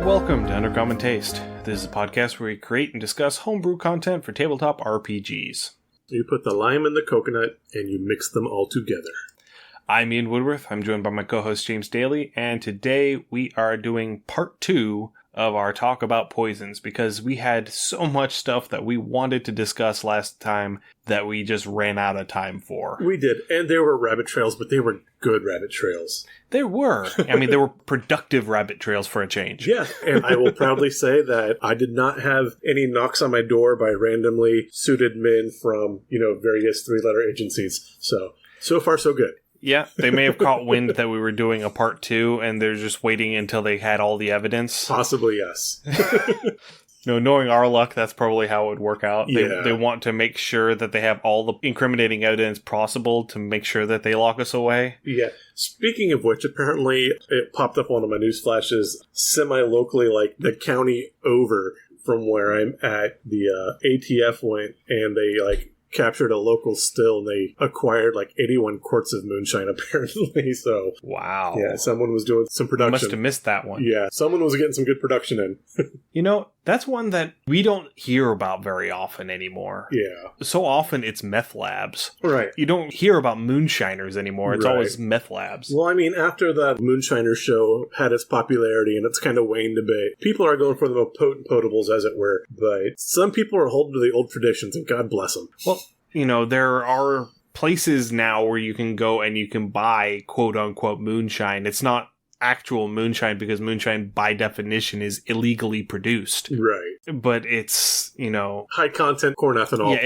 Welcome to Undercommon Taste. This is a podcast where we create and discuss homebrew content for tabletop RPGs. You put the lime in the coconut and you mix them all together. I'm Ian Woodworth. I'm joined by my co-host James Daly, and today we are doing part 2 of our talk about poisons because we had so much stuff that we wanted to discuss last time that we just ran out of time for. We did, and there were rabbit trails, but they were good rabbit trails. There were. I mean, they were productive rabbit trails for a change. Yeah, and I will proudly say that I did not have any knocks on my door by randomly suited men from, various three-letter agencies. So far so good. Yeah, they may have caught wind that we were doing a part 2, and they're just waiting until they had all the evidence. Possibly, yes. No, knowing our luck, that's probably how it would work out. Yeah. They want to make sure that they have all the incriminating evidence possible to make sure that they lock us away. Yeah. Speaking of which, apparently it popped up on one of my news flashes semi-locally, like the county over from where I'm at. The ATF went and they captured a local still, and they acquired 81 quarts of moonshine, apparently. So, wow. Yeah, someone was doing some production. You must have missed that one. Yeah, someone was getting some good production in. That's one that we don't hear about very often anymore. Yeah. So often it's meth labs. Right. You don't hear about moonshiners anymore. It's always meth labs. Well, I mean, after the moonshiner show had its popularity and it's kind of waned a bit, people are going for the more potent potables, as it were. But some people are holding to the old traditions, and God bless them. Well, there are places now where you can go and you can buy quote-unquote moonshine. It's not actual moonshine because moonshine, by definition, is illegally produced. Right. But it's, high-content corn ethanol.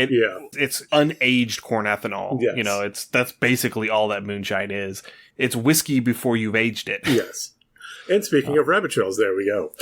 It's unaged corn ethanol. Yes. That's basically all that moonshine is. It's whiskey before you've aged it. Yes. And speaking of rabbit trails, there we go.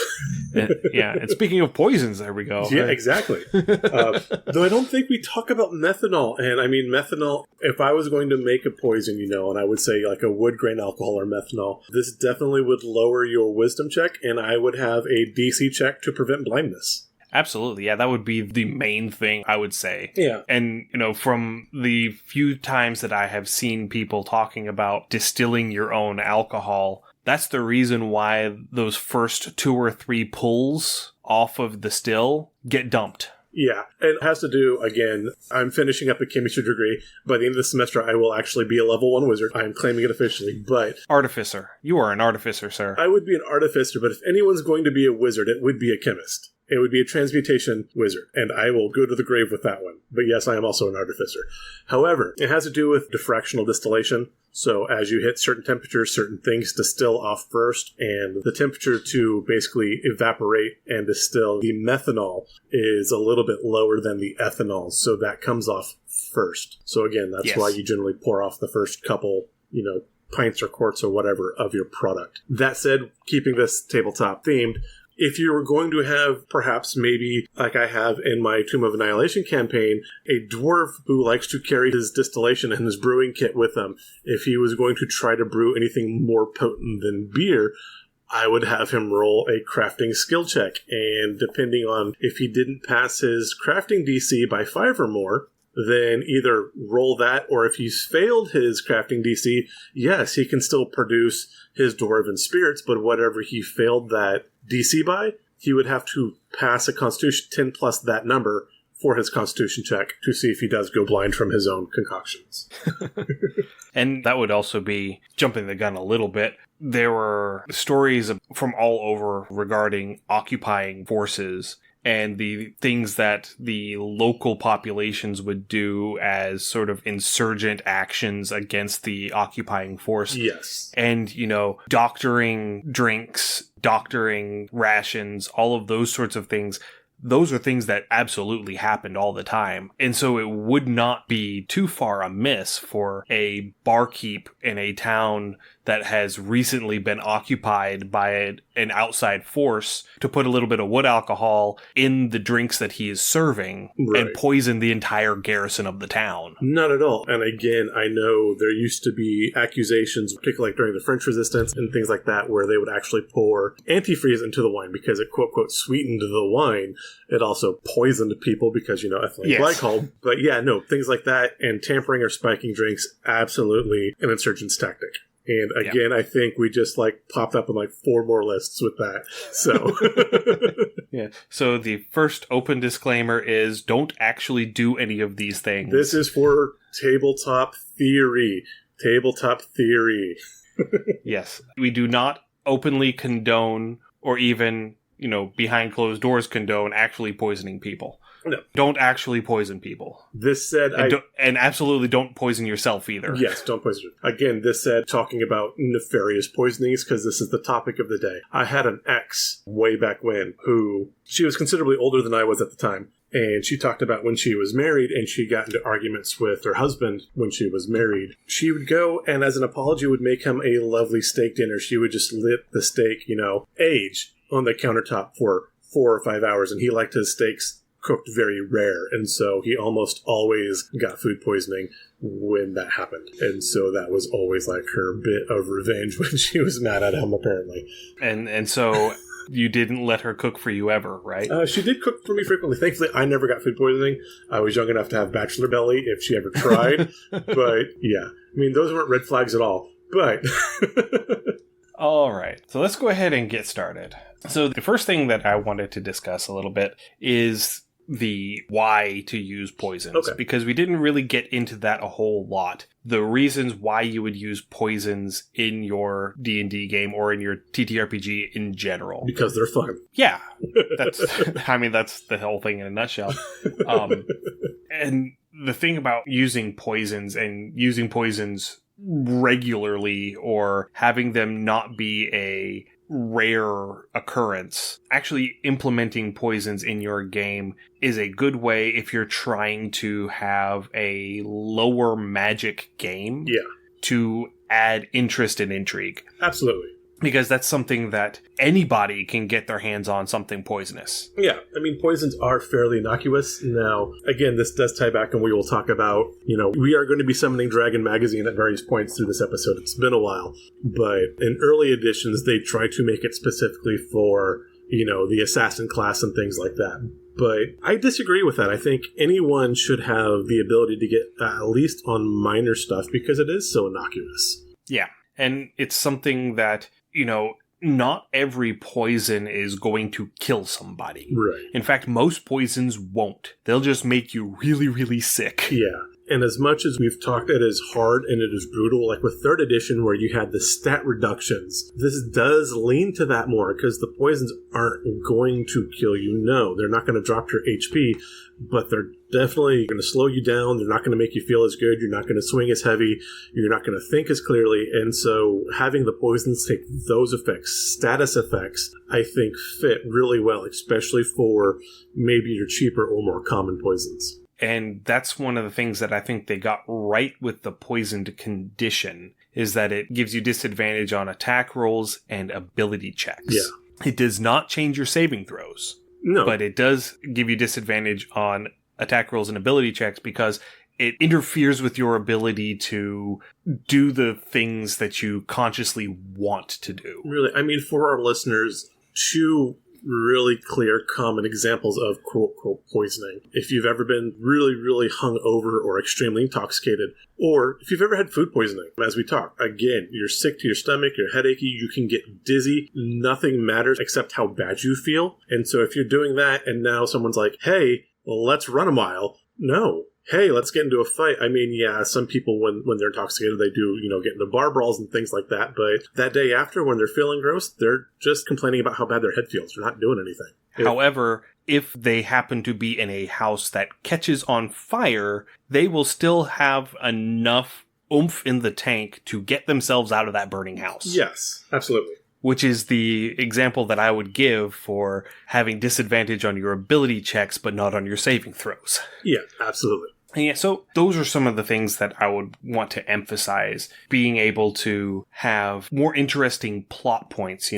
And speaking of poisons, there we go. Yeah, exactly. Though I don't think we talk about methanol. And I mean, methanol, if I was going to make a poison, and I would say like a wood grain alcohol or methanol, this definitely would lower your wisdom check, and I would have a DC check to prevent blindness. Absolutely, yeah, that would be the main thing, I would say. Yeah. And, from the few times that I have seen people talking about distilling your own alcohol, that's the reason why those first 2 or 3 pulls off of the still get dumped. Yeah, and it has to do, again, I'm finishing up a chemistry degree. By the end of the semester, I will actually be a level 1 wizard. I am claiming it officially, but... Artificer. You are an artificer, sir. I would be an artificer, but if anyone's going to be a wizard, it would be a chemist. It would be a transmutation wizard, and I will go to the grave with that one. But yes, I am also an artificer. However, it has to do with diffractional distillation. So as you hit certain temperatures, certain things distill off first, and the temperature to basically evaporate and distill the methanol is a little bit lower than the ethanol, so that comes off first. So again, that's why you generally pour off the first couple, pints or quarts or whatever of your product. That said, keeping this tabletop themed, if you were going to have, perhaps, maybe, like I have in my Tomb of Annihilation campaign, a dwarf who likes to carry his distillation and his brewing kit with him, if he was going to try to brew anything more potent than beer, I would have him roll a crafting skill check. And depending on if he didn't pass his crafting DC by 5 or more, then either roll that, or if he's failed his crafting DC, yes, he can still produce his dwarven spirits, but whatever he failed that DC by, he would have to pass a Constitution 10 plus that number for his Constitution check to see if he does go blind from his own concoctions. And that would also be jumping the gun a little bit. There were stories from all over regarding occupying forces and the things that the local populations would do as sort of insurgent actions against the occupying force. Yes. And, doctoring drinks, doctoring rations, all of those sorts of things. Those are things that absolutely happened all the time. And so it would not be too far amiss for a barkeep in a town that has recently been occupied by an outside force to put a little bit of wood alcohol in the drinks that he is serving and poison the entire garrison of the town. Not at all. And again, I know there used to be accusations, particularly during the French Resistance and things like that, where they would actually pour antifreeze into the wine because it, quote, quote, sweetened the wine. It also poisoned people because, ethylene glycol. But yeah, no, things like that and tampering or spiking drinks, absolutely an insurgent's tactic. And again, I think we just popped up in 4 more lists with that. So yeah. So the first open disclaimer is don't actually do any of these things. This is for tabletop theory. Tabletop theory. Yes. We do not openly condone or even, behind closed doors condone actually poisoning people. No. Don't actually poison people. This said, and absolutely don't poison yourself either. Yes, don't poison. Again, this said, talking about nefarious poisonings, because this is the topic of the day. I had an ex way back when who, she was considerably older than I was at the time. And she talked about when she was married and she got into arguments with her husband when she was married. She would go and as an apology would make him a lovely steak dinner. She would just let the steak, age on the countertop for 4 or 5 hours. And he liked his steaks cooked very rare. And so he almost always got food poisoning when that happened. And so that was always her bit of revenge when she was mad at him, apparently. And so... You didn't let her cook for you ever, right? She did cook for me frequently. Thankfully, I never got food poisoning. I was young enough to have bachelor belly if she ever tried. But, yeah. Those weren't red flags at all. But... All right. So let's go ahead and get started. So the first thing that I wanted to discuss a little bit is the why to use poisons. Okay. Because we didn't really get into that a whole lot. The reasons why you would use poisons in your D&D game or in your TTRPG in general. Because they're fun. Yeah. That's the whole thing in a nutshell. And the thing about using poisons and using poisons regularly or having them not be a rare occurrence, actually implementing poisons in your game is a good way if you're trying to have a lower magic game to add interest and intrigue. Absolutely. Because that's something that anybody can get their hands on, something poisonous. Yeah, poisons are fairly innocuous. Now, again, this does tie back, and we will talk about, we are going to be summoning Dragon Magazine at various points through this episode. It's been a while. But in early editions, they try to make it specifically for, the assassin class and things like that. But I disagree with that. I think anyone should have the ability to get at least on minor stuff because it is so innocuous. Yeah, and it's something that... not every poison is going to kill somebody. Right. In fact, most poisons won't. They'll just make you really, really sick. Yeah. And as much as we've talked, it is hard and it is brutal. Like with 3rd edition where you had the stat reductions, this does lean to that more because the poisons aren't going to kill you. No, they're not going to drop your HP, but they're definitely going to slow you down. They're not going to make you feel as good. You're not going to swing as heavy. You're not going to think as clearly. And so having the poisons take those effects, status effects, I think fit really well, especially for maybe your cheaper or more common poisons. And that's one of the things that I think they got right with the poisoned condition, is that it gives you disadvantage on attack rolls and ability checks. Yeah. It does not change your saving throws. No. But it does give you disadvantage on attack rolls and ability checks because it interferes with your ability to do the things that you consciously want to do. Really, for our listeners, 2 really clear common examples of quote-quote poisoning. If you've ever been really, really hungover or extremely intoxicated, or if you've ever had food poisoning, as we talked, again, you're sick to your stomach, you're headachy, you can get dizzy, nothing matters except how bad you feel. And so if you're doing that and now someone's like, hey, well, let's run a mile. No. Hey, let's get into a fight. Yeah, some people, when they're intoxicated, they do, get into bar brawls and things like that. But that day after, when they're feeling gross, they're just complaining about how bad their head feels. They're not doing anything. However, if they happen to be in a house that catches on fire, they will still have enough oomph in the tank to get themselves out of that burning house. Yes, absolutely. Which is the example that I would give for having disadvantage on your ability checks, but not on your saving throws. Yeah, absolutely. Yeah, so those are some of the things that I would want to emphasize. Being able to have more interesting plot points,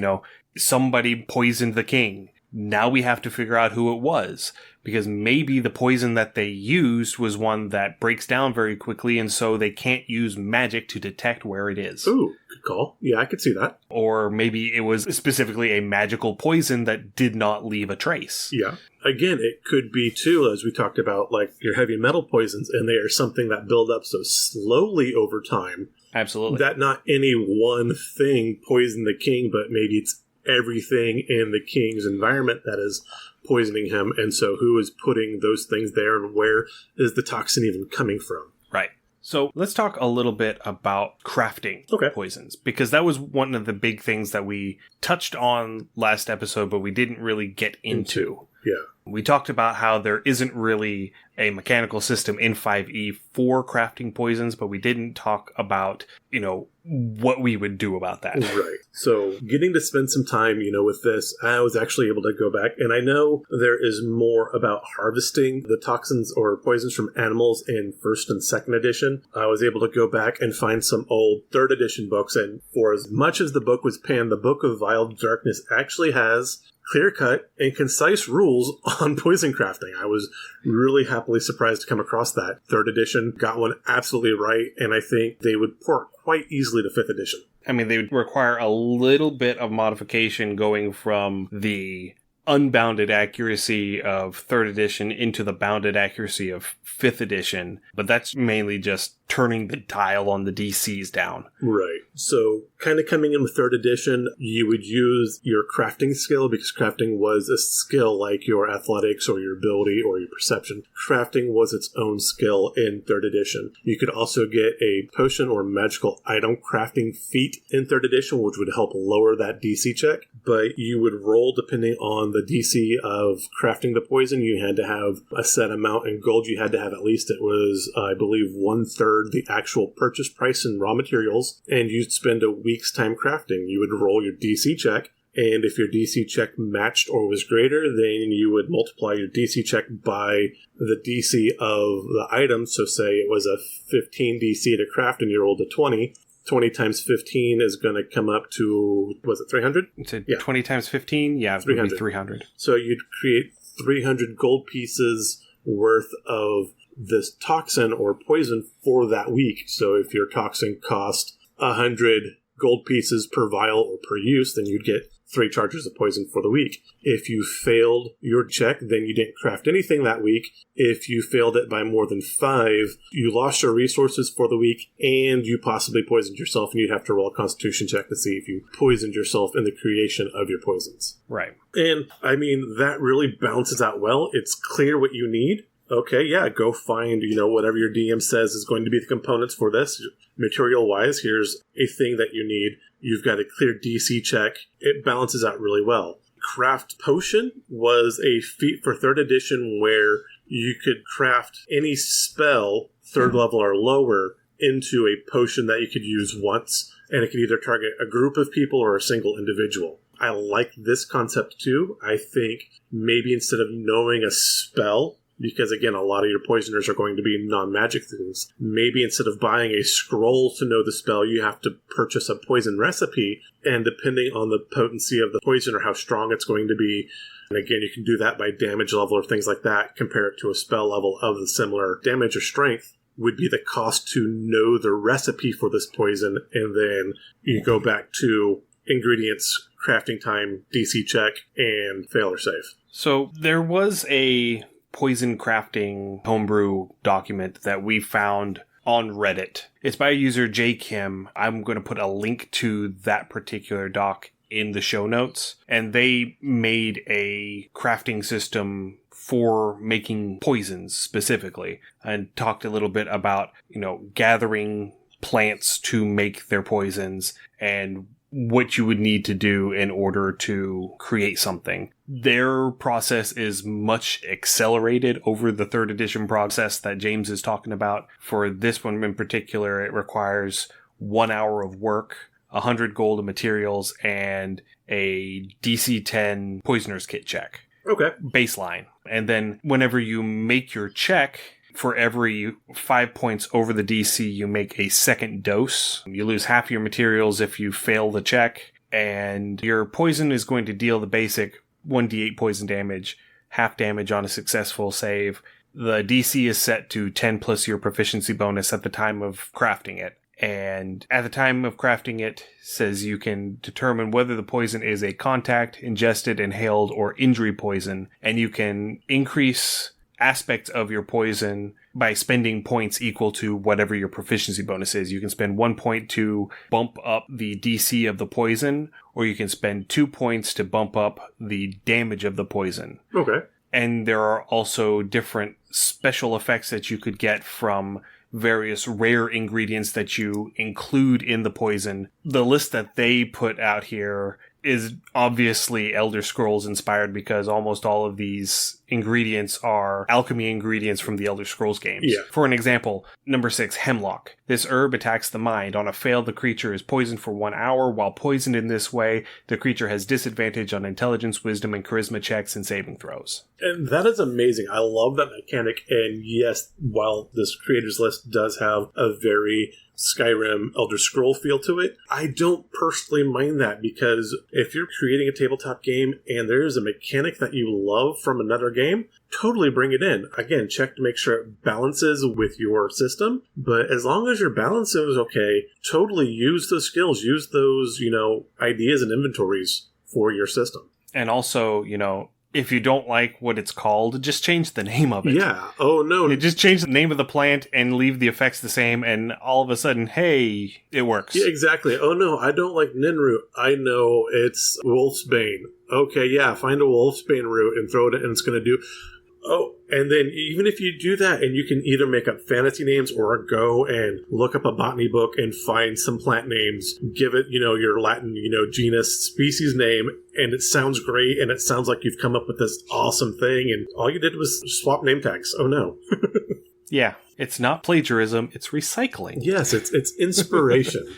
somebody poisoned the king. Now we have to figure out who it was, because maybe the poison that they used was one that breaks down very quickly, and so they can't use magic to detect where it is. Ooh, good call. Yeah, I could see that. Or maybe it was specifically a magical poison that did not leave a trace. Yeah. Again, it could be, too, as we talked about, your heavy metal poisons, and they are something that build up so slowly over time Absolutely. That not any one thing poisoned the king, but maybe it's everything in the king's environment that is poisoning him. And so who is putting those things there, and where is the toxin even coming from? Right. So let's talk a little bit about crafting poisons, because that was one of the big things that we touched on last episode, but we didn't really get into. Yeah. We talked about how there isn't really a mechanical system in 5e for crafting poisons, but we didn't talk about, what we would do about that. Right. So getting to spend some time, with this, I was actually able to go back, and I know there is more about harvesting the toxins or poisons from animals in 1st and 2nd edition. I was able to go back and find some old 3rd edition books, and for as much as the book was panned, the Book of Vile Darkness actually has clear-cut and concise rules on poison crafting. I was really happily surprised to come across that. 3rd edition got one absolutely right, and I think they would port quite easily to 5th edition. I mean, they would require a little bit of modification going from the unbounded accuracy of 3rd edition into the bounded accuracy of 5th edition, but that's mainly just turning the dial on the DCs down. Right. So kind of coming in with 3rd edition, you would use your crafting skill, because crafting was a skill like your athletics or your ability or your perception. Crafting was its own skill in 3rd edition. You could also get a potion or magical item crafting feat in 3rd edition, which would help lower that DC check, but you would roll depending on the DC of crafting the poison. You had to have a set amount in gold. You had to have at least, it was, I believe, 1/3 the actual purchase price in raw materials, and you'd spend a week's time crafting. You would roll your DC check, and if your DC check matched or was greater, then you would multiply your DC check by the DC of the item. So say it was a 15 DC to craft and you rolled a 20. 20 times 15 is going to come up to, was it 300? Yeah. 20 times 15? Yeah, it would be 300. So you'd create 300 gold pieces worth of this toxin or poison for that week. So if your toxin cost 100 gold pieces per vial or per use, then you'd get 3 charges of poison for the week. If you failed your check, then you didn't craft anything that week. If you failed it by more than 5, you lost your resources for the week, and you possibly poisoned yourself, and you'd have to roll a constitution check to see if you poisoned yourself in the creation of your poisons. Right. And, I mean, that really balances out well. It's clear what you need. Okay, yeah, go find, whatever your DM says is going to be the components for this. Material-wise, here's a thing that you need. You've got a clear DC check. It balances out really well. Craft Potion was a feat for 3rd edition where you could craft any spell, 3rd level or lower, into a potion that you could use once, and it could either target a group of people or a single individual. I like this concept too. I think maybe instead of knowing a spell, because, again, a lot of your poisoners are going to be non-magic things. Maybe instead of buying a scroll to know the spell, you have to purchase a poison recipe, and depending on the potency of the poison or how strong it's going to be, and again, you can do that by damage level or things like that, compare it to a spell level of the similar damage or strength, would be the cost to know the recipe for this poison, and then you go back to ingredients, crafting time, DC check, and fail or save. So there was a poison crafting homebrew document that we found on Reddit. It's by a user J Kim. I'm going to put a link to that particular doc in the show notes. And they made a crafting system for making poisons specifically, and talked a little bit about, gathering plants to make their poisons and what you would need to do in order to create something. Their process is much accelerated over the 3rd edition process that James is talking about. For this one in particular, it requires 1 hour of work, 100 gold of materials, and a DC 10 poisoner's kit check. Okay. Baseline. And then whenever you make your check, for every 5 points over the DC, you make a second dose. You lose half your materials if you fail the check, and your poison is going to deal the basic 1d8 poison damage, half damage on a successful save. The DC is set to 10 plus your proficiency bonus at the time of crafting it. And at the time of crafting it, says you can determine whether the poison is a contact, ingested, inhaled, or injury poison, and you can increase aspects of your poison by spending points equal to whatever your proficiency bonus is. You can spend 1 point to bump up the DC of the poison, or you can spend 2 points to bump up the damage of the poison. Okay. And there are also different special effects that you could get from various rare ingredients that you include in the poison. The list that they put out here is obviously Elder Scrolls inspired because almost all of these ingredients are alchemy ingredients from the Elder Scrolls games. Yeah. For an example, number 6, Hemlock. This herb attacks the mind. On a fail, the creature is poisoned for 1 hour. While poisoned in this way, the creature has disadvantage on intelligence, wisdom, and charisma checks and saving throws. And that is amazing. I love that mechanic. And yes, while this creators list does have a very Skyrim Elder Scroll feel to it, I don't personally mind that, because if you're creating a tabletop game and there is a mechanic that you love from another game, totally bring it in. Again, check to make sure it balances with your system, but as long as your balance is okay, totally use those skills, use those, ideas and inventories for your system. And also, if you don't like what it's called, just change the name of it. Yeah. Oh, no. You just change the name of the plant and leave the effects the same, and all of a sudden, hey, it works. Yeah, exactly. Oh, no, I don't like Ninroot. I know it's Wolfsbane. Okay, yeah, find a Wolfsbane root and throw it in, and it's going to do... Oh, and then even if you do that, and you can either make up fantasy names or go and look up a botany book and find some plant names, give it, your Latin, genus, species name, and it sounds great, and it sounds like you've come up with this awesome thing, and all you did was swap name tags. Oh, no. Yeah, it's not plagiarism, it's recycling. Yes, it's inspiration.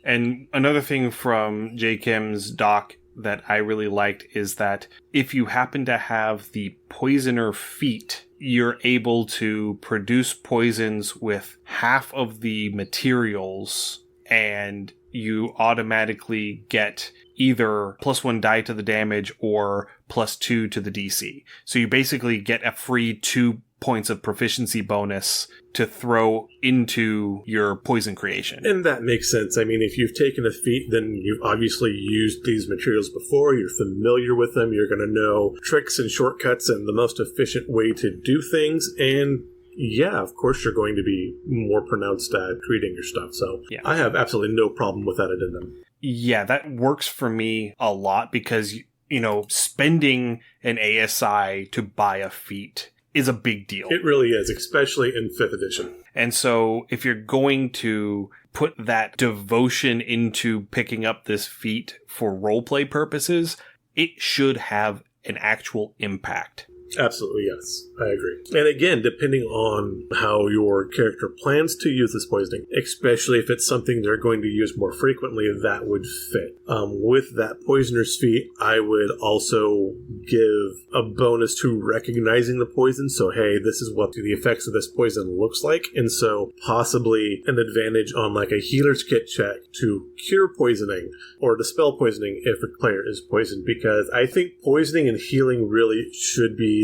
And another thing from J. Kim's doc that I really liked is that if you happen to have the poisoner feat, you're able to produce poisons with half of the materials, and you automatically get either +1 die to the damage or +2 to the DC. So you basically get a free 2 points of proficiency bonus to throw into your poison creation. And that makes sense. I mean, if you've taken a feat, then you've obviously used these materials before, you're familiar with them, you're going to know tricks and shortcuts and the most efficient way to do things, and yeah, of course you're going to be more pronounced at creating your stuff. So yeah. I have absolutely no problem with that addendum. Yeah, that works for me a lot because, spending an ASI to buy a feat is a big deal. It really is, especially in 5th edition. And so if you're going to put that devotion into picking up this feat for roleplay purposes, it should have an actual impact. Absolutely, yes. I agree. And again, depending on how your character plans to use this poisoning, especially if it's something they're going to use more frequently, that would fit. With that poisoner's feat, I would also give a bonus to recognizing the poison. So, hey, this is what the effects of this poison looks like. And so possibly an advantage on like a healer's kit check to cure poisoning or dispel poisoning if a player is poisoned. Because I think poisoning and healing really should be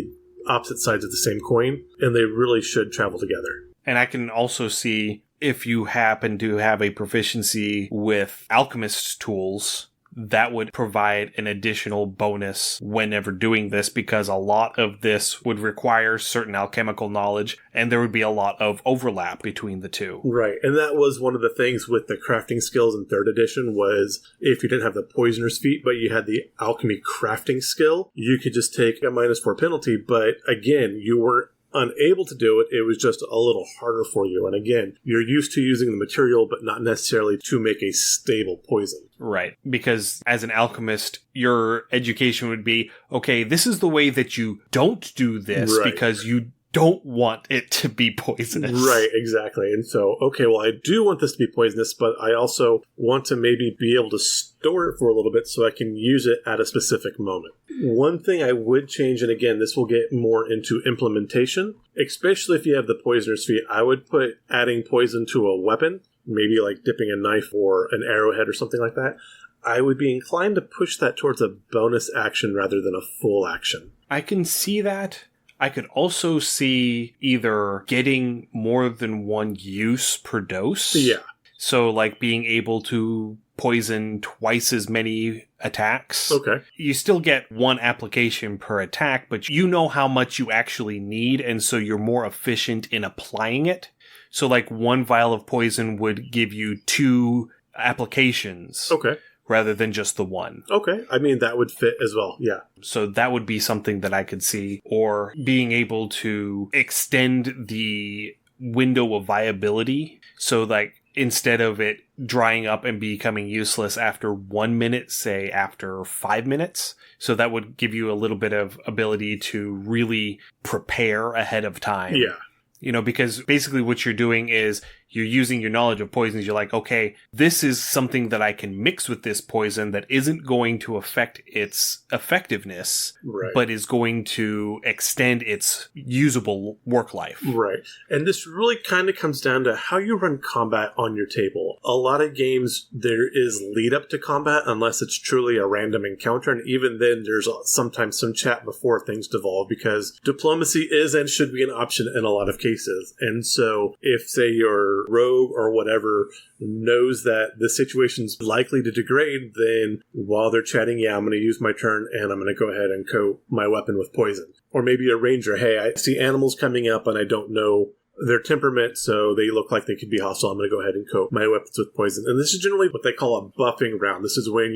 opposite sides of the same coin, and they really should travel together. And I can also see if you happen to have a proficiency with alchemist's tools, that would provide an additional bonus whenever doing this, because a lot of this would require certain alchemical knowledge, and there would be a lot of overlap between the two. Right, and that was one of the things with the crafting skills in 3rd edition was if you didn't have the poisoner's feat, but you had the alchemy crafting skill, you could just take a -4 penalty, but again, you weren't unable to do it, it was just a little harder for you. And again, you're used to using the material, but not necessarily to make a stable poison. Right. Because as an alchemist, your education would be, okay, this is the way that you don't do this because you don't want it to be poisonous. Right, exactly. And so, okay, well, I do want this to be poisonous, but I also want to maybe be able to store it for a little bit so I can use it at a specific moment. One thing I would change, and again, this will get more into implementation, especially if you have the poisoner's feat, I would put adding poison to a weapon, maybe like dipping a knife or an arrowhead or something like that. I would be inclined to push that towards a bonus action rather than a full action. I can see that. I could also see either getting more than one use per dose. Yeah. So like being able to poison twice as many attacks. Okay. You still get one application per attack, but you know how much you actually need, and so you're more efficient in applying it. So like one vial of poison would give you 2 applications. Okay. Rather than just the one. Okay. I mean, that would fit as well. Yeah. So that would be something that I could see. Or being able to extend the window of viability. So like instead of it drying up and becoming useless after 1 minute, say after 5 minutes. So that would give you a little bit of ability to really prepare ahead of time. Yeah. You know, because basically what you're doing is you're using your knowledge of poisons. You're like, okay, this is something that I can mix with this poison that isn't going to affect its effectiveness, right, but is going to extend its usable work life. Right. And this really kind of comes down to how you run combat on your table. A lot of games, there is lead up to combat unless it's truly a random encounter. And even then, there's sometimes some chat before things devolve because diplomacy is and should be an option in a lot of cases. And so if, say, your rogue or whatever knows that the situation's likely to degrade, then while they're chatting, yeah, I'm going to use my turn and I'm going to go ahead and coat my weapon with poison. Or maybe a ranger, hey, I see animals coming up and I don't know their temperament, so they look like they could be hostile. I'm going to go ahead and coat my weapons with poison. And this is generally what they call a buffing round. This is when,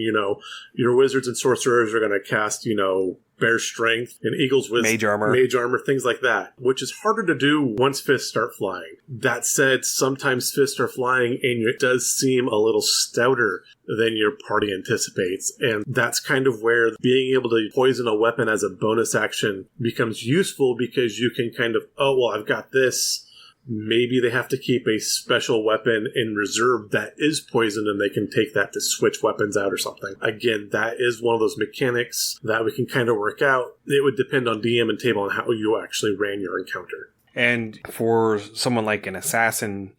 your wizards and sorcerers are going to cast, bear strength and eagle's wisdom, mage armor, things like that, which is harder to do once fists start flying. That said, sometimes fists are flying and it does seem a little stouter than your party anticipates. And that's kind of where being able to poison a weapon as a bonus action becomes useful because you can kind of, I've got this. Maybe they have to keep a special weapon in reserve that is poisoned and they can take that to switch weapons out or something. Again, that is one of those mechanics that we can kind of work out. It would depend on DM and table on how you actually ran your encounter. And for someone like an assassin,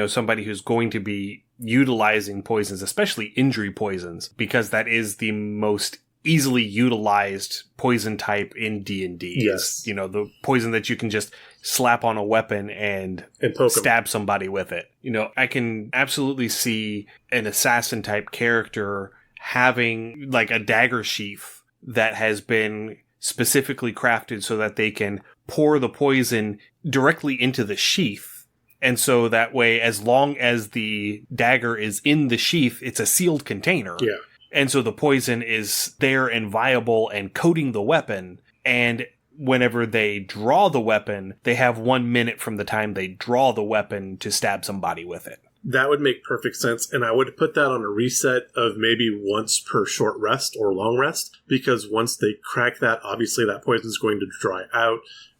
somebody who's going to be utilizing poisons, especially injury poisons, because that is the most easily utilized poison type in D&D. Yes. The poison that you can just slap on a weapon and stab somebody with it. I can absolutely see an assassin type character having like a dagger sheath that has been specifically crafted so that they can pour the poison directly into the sheath. And so that way, as long as the dagger is in the sheath, it's a sealed container. Yeah. And so the poison is there and viable and coating the weapon. And whenever they draw the weapon, they have 1 minute from the time they draw the weapon to stab somebody with it. That would make perfect sense. And I would put that on a reset of maybe once per short rest or long rest. Because once they crack that, obviously that poison is going to dry out.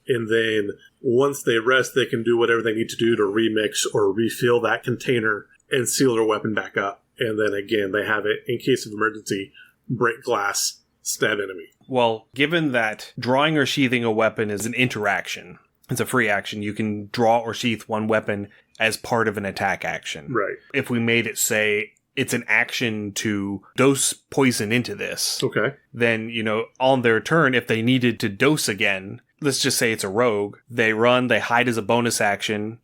And then once they rest, they can do whatever they need to do to remix or refill that container and seal their weapon back up. And then again, they have it in case of emergency, break glass, stab enemy. Well, given that drawing or sheathing a weapon is an interaction, it's a free action, you can draw or sheath one weapon as part of an attack action. Right. If we made it say it's an action to dose poison into this, okay, then, on their turn, if they needed to dose again, let's just say it's a rogue, they run, they hide as a bonus action,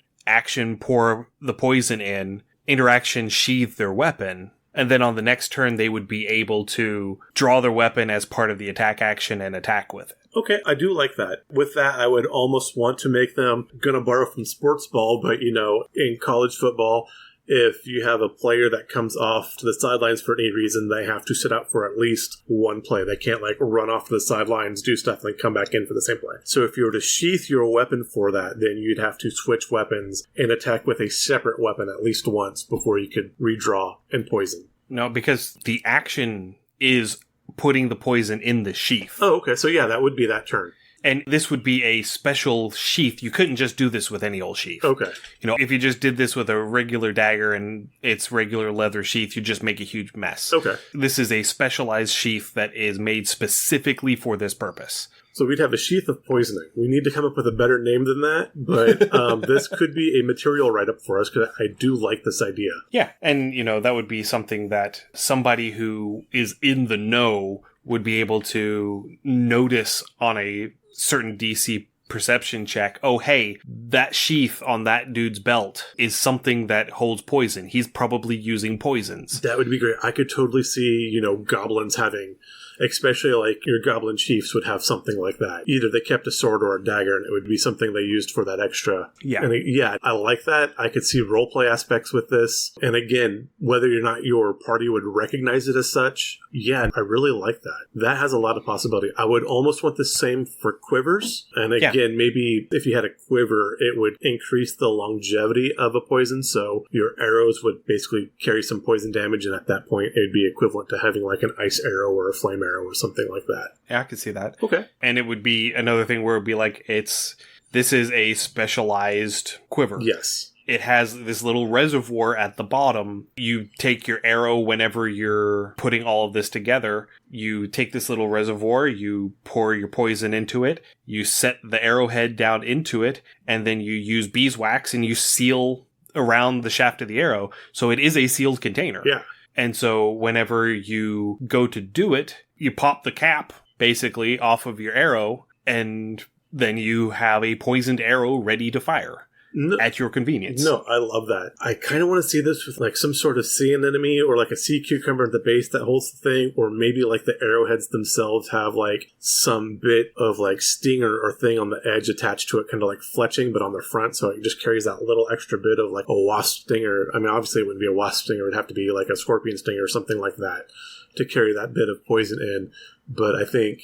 pour the poison in, interaction sheath their weapon, and then on the next turn they would be able to draw their weapon as part of the attack action and attack with it. Okay, I do like that. With that, I would almost want to make them, gonna borrow from sports ball, but in college football, if you have a player that comes off to the sidelines for any reason, they have to sit out for at least one play. They can't run off to the sidelines, do stuff, and then come back in for the same play. So if you were to sheath your weapon for that, then you'd have to switch weapons and attack with a separate weapon at least once before you could redraw and poison. No, because the action is putting the poison in the sheath. Oh, okay. So yeah, that would be that turn. And this would be a special sheath. You couldn't just do this with any old sheath. Okay. If you just did this with a regular dagger and its regular leather sheath, you'd just make a huge mess. Okay. This is a specialized sheath that is made specifically for this purpose. So we'd have a sheath of poisoning. We need to come up with a better name than that, but this could be a material write-up for us because I do like this idea. Yeah, and, that would be something that somebody who is in the know would be able to notice on a certain DC perception check, oh, hey, that sheath on that dude's belt is something that holds poison. He's probably using poisons. That would be great. I could totally see, goblins having, especially like your goblin chiefs would have something like that. Either they kept a sword or a dagger, and it would be something they used for that extra. Yeah. And I like that. I could see roleplay aspects with this. And again, whether or not your party would recognize it as such, I really like that. That has a lot of possibility. I would almost want the same for quivers. And again, maybe if you had a quiver, it would increase the longevity of a poison. So your arrows would basically carry some poison damage. And at that point, it would be equivalent to having like an ice arrow or a flame arrow or something like that. Yeah, I could see that. Okay. And it would be another thing where it would be like, this is a specialized quiver. Yes. It has this little reservoir at the bottom. You take your arrow whenever you're putting all of this together. You take this little reservoir, you pour your poison into it, you set the arrowhead down into it, and then you use beeswax and you seal around the shaft of the arrow. So it is a sealed container. Yeah. And so whenever you go to do it, you pop the cap basically off of your arrow, and then you have a poisoned arrow ready to fire. At your convenience. No, I love that. I kind of want to see this with like some sort of sea anemone or like a sea cucumber at the base that holds the thing, or maybe like the arrowheads themselves have like some bit of like stinger or thing on the edge attached to it, kind of like fletching, but on the front, so it just carries that little extra bit of like a wasp stinger. I mean, obviously it wouldn't be a wasp stinger, it would have to be like a scorpion stinger or something like that to carry that bit of poison in. But I think,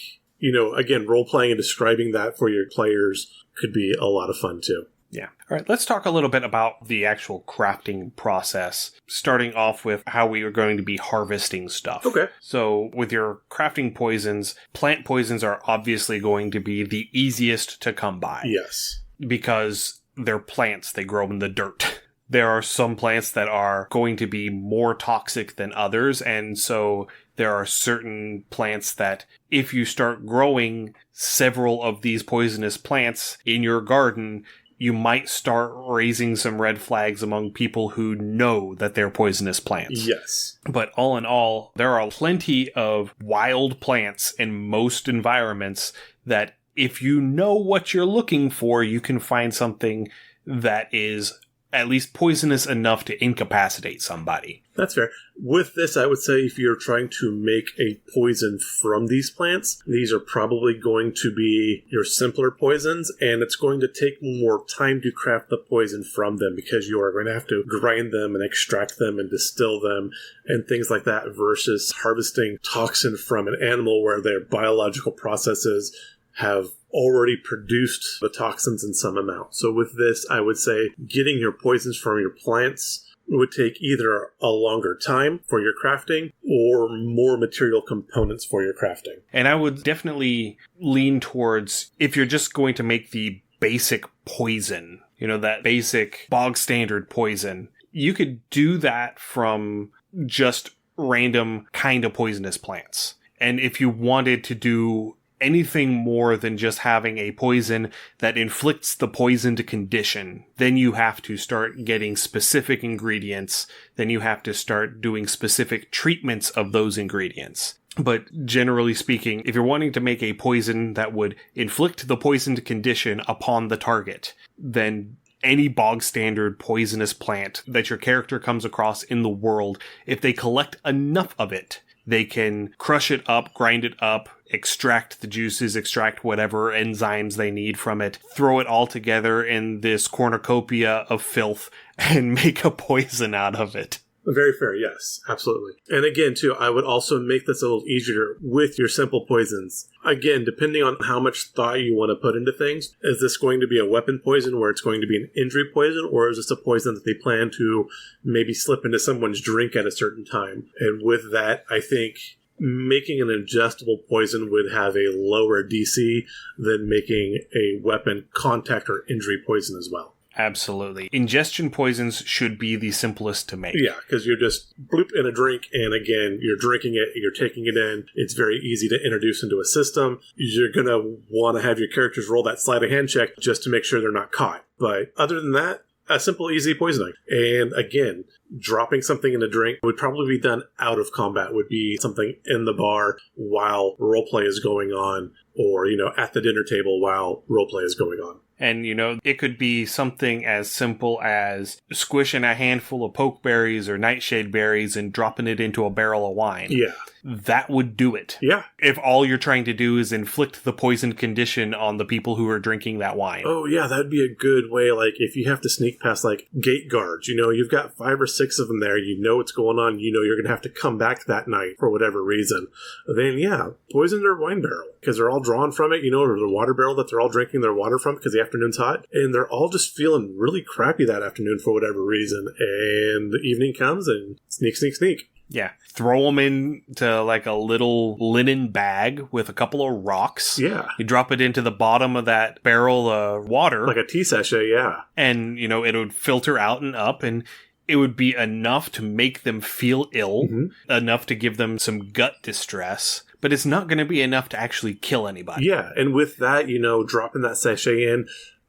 again, role-playing and describing that for your players could be a lot of fun too. Yeah. All right, let's talk a little bit about the actual crafting process, starting off with how we are going to be harvesting stuff. Okay. So with your crafting poisons, plant poisons are obviously going to be the easiest to come by. Yes. Because they're plants, they grow in the dirt. There are some plants that are going to be more toxic than others, and so there are certain plants that if you start growing several of these poisonous plants in your garden, you might start raising some red flags among people who know that they're poisonous plants. Yes. But all in all, there are plenty of wild plants in most environments that if you know what you're looking for, you can find something that is at least poisonous enough to incapacitate somebody. That's fair. With this, I would say if you're trying to make a poison from these plants, these are probably going to be your simpler poisons, and it's going to take more time to craft the poison from them because you are going to have to grind them and extract them and distill them and things like that versus harvesting toxin from an animal where their biological processes have already produced the toxins in some amount. So with this, I would say getting your poisons from your plants would take either a longer time for your crafting or more material components for your crafting. And I would definitely lean towards, if you're just going to make the basic poison, that basic bog standard poison, you could do that from just random kind of poisonous plants. And if you wanted to do anything more than just having a poison that inflicts the poisoned condition, then you have to start getting specific ingredients. Then you have to start doing specific treatments of those ingredients. But generally speaking, if you're wanting to make a poison that would inflict the poisoned condition upon the target, then any bog standard poisonous plant that your character comes across in the world, if they collect enough of it, they can crush it up, grind it up, extract the juices, extract whatever enzymes they need from it, throw it all together in this cornucopia of filth, and make a poison out of it. Very fair, yes, absolutely. And again, too, I would also make this a little easier with your simple poisons. Again, depending on how much thought you want to put into things, is this going to be a weapon poison where it's going to be an injury poison, or is this a poison that they plan to maybe slip into someone's drink at a certain time? And with that, I think making an adjustable poison would have a lower DC than making a weapon contact or injury poison as well. Absolutely. Ingestion poisons should be the simplest to make. Yeah, because you're just bloop in a drink, and again, you're drinking it, you're taking it in. It's very easy to introduce into a system. You're going to want to have your characters roll that sleight of hand check just to make sure they're not caught. But other than that, a simple, easy poisoning. And again, dropping something in a drink would probably be done out of combat, would be something in the bar while roleplay is going on, or, at the dinner table while roleplay is going on. And, it could be something as simple as squishing a handful of pokeberries or nightshade berries and dropping it into a barrel of wine. Yeah. That would do it. Yeah. If all you're trying to do is inflict the poison condition on the people who are drinking that wine. Oh, yeah, that'd be a good way. Like, if you have to sneak past, gate guards, you've got 5 or 6 of them there, what's going on, you're going to have to come back that night for whatever reason. Then, yeah, poison their wine barrel, because they're all drawn from it, or the water barrel that they're all drinking their water from because the afternoon's hot. And they're all just feeling really crappy that afternoon for whatever reason. And the evening comes and sneak, sneak, sneak. Yeah. Throw them into a little linen bag with a couple of rocks. Yeah. You drop it into the bottom of that barrel of water. Like a tea sachet, yeah. And, it would filter out and up, and it would be enough to make them feel ill, enough to give them some gut distress, but it's not going to be enough to actually kill anybody. Yeah. And with that, dropping that sachet in,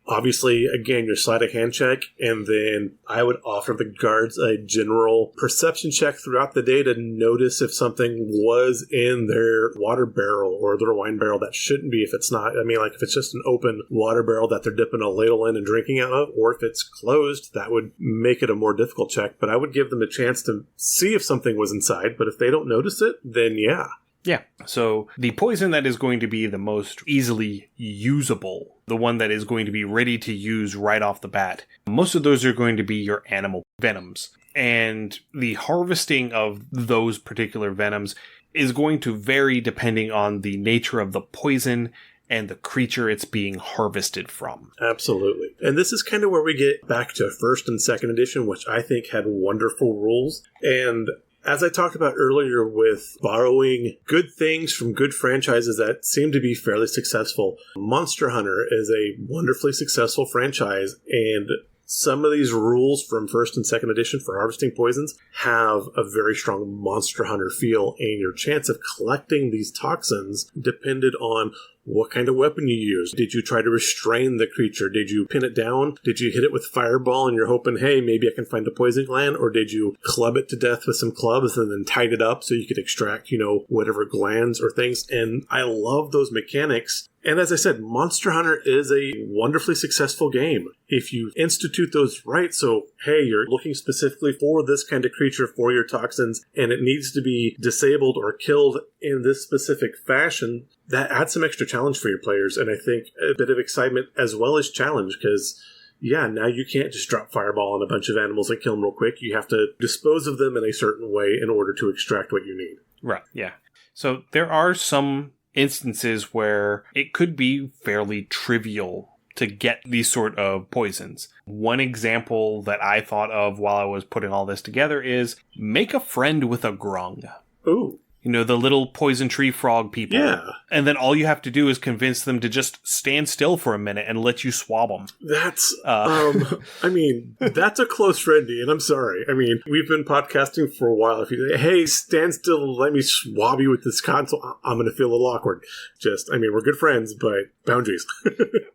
obviously, again, your sleight of hand check, and then I would offer the guards a general perception check throughout the day to notice if something was in their water barrel or their wine barrel that shouldn't be. If it's not, if it's just an open water barrel that they're dipping a ladle in and drinking out of, or if it's closed, that would make it a more difficult check. But I would give them a chance to see if something was inside. But if they don't notice it, then yeah. Yeah. So the poison that is going to be the most easily usable, the one that is going to be ready to use right off the bat, most of those are going to be your animal venoms. And the harvesting of those particular venoms is going to vary depending on the nature of the poison and the creature it's being harvested from. Absolutely. And this is kind of where we get back to 1st and 2nd edition, which I think had wonderful rules. And as I talked about earlier with borrowing good things from good franchises that seem to be fairly successful, Monster Hunter is a wonderfully successful franchise, and some of these rules from 1st and 2nd edition for harvesting poisons have a very strong Monster Hunter feel, and your chance of collecting these toxins depended on what kind of weapon you used. Did you try to restrain the creature? Did you pin it down? Did you hit it with fireball and you're hoping, hey, maybe I can find a poison gland? Or did you club it to death with some clubs and then tied it up so you could extract, whatever glands or things? And I love those mechanics. And as I said, Monster Hunter is a wonderfully successful game. If you institute those right, so, hey, you're looking specifically for this kind of creature for your toxins, and it needs to be disabled or killed in this specific fashion, that adds some extra challenge for your players, and I think a bit of excitement as well as challenge, because, yeah, now you can't just drop fireball on a bunch of animals and kill them real quick. You have to dispose of them in a certain way in order to extract what you need. Right, yeah. So there are some instances where it could be fairly trivial to get these sort of poisons. One example that I thought of while I was putting all this together is make a friend with a grung. Ooh. The little poison tree frog people. Yeah. And then all you have to do is convince them to just stand still for a minute and let you swab them. That's, that's a close friendly, and I'm sorry. We've been podcasting for a while. If you say, hey, stand still and let me swab you with this console, I'm going to feel a little awkward. We're good friends, but boundaries.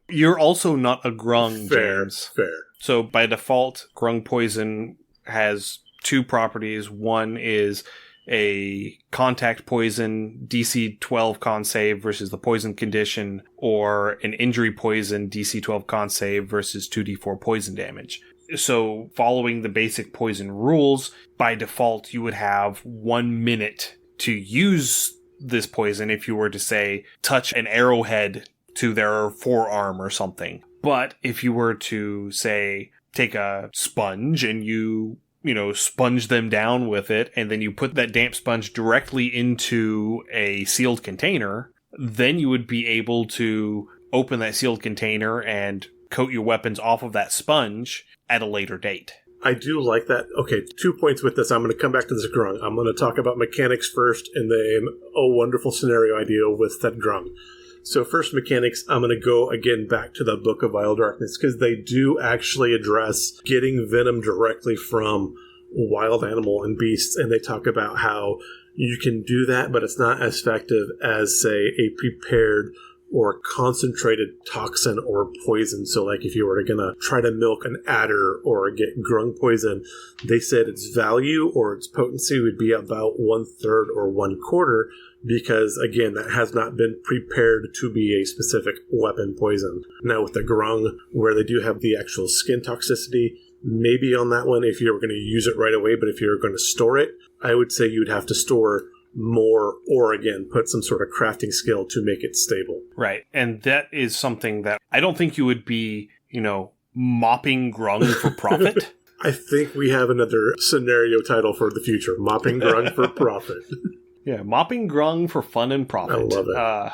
You're also not a grung, James. Fair. So by default, grung poison has 2 properties. One is a contact poison DC 12 con save versus the poison condition, or an injury poison DC 12 con save versus 2d4 poison damage. So following the basic poison rules, by default you would have 1 minute to use this poison if you were to, say, touch an arrowhead to their forearm or something. But if you were to, say, take a sponge and you sponge them down with it, and then you put that damp sponge directly into a sealed container, then you would be able to open that sealed container and coat your weapons off of that sponge at a later date. I do like that. Okay, 2 points with this. I'm going to come back to this grung. I'm going to talk about mechanics first, and then a wonderful scenario idea with that grung. So first mechanics, I'm going to go again back to the Book of Vile Darkness, because they do actually address getting venom directly from wild animal and beasts, and they talk about how you can do that, but it's not as effective as, say, a prepared or concentrated toxin or poison. So like if you were going to try to milk an adder or get grung poison, they said its value or its potency would be about 1/3 or 1/4, because again, that has not been prepared to be a specific weapon poison. Now with the grung, where they do have the actual skin toxicity, maybe on that one, if you were going to use it right away, but if you're going to store it, I would say you'd have to store more, or again, put some sort of crafting skill to make it stable. Right. And that is something that I don't think you would be, mopping grung for profit. I think we have another scenario title for the future. Mopping grung for profit. Yeah, mopping grung for fun and profit. I love it.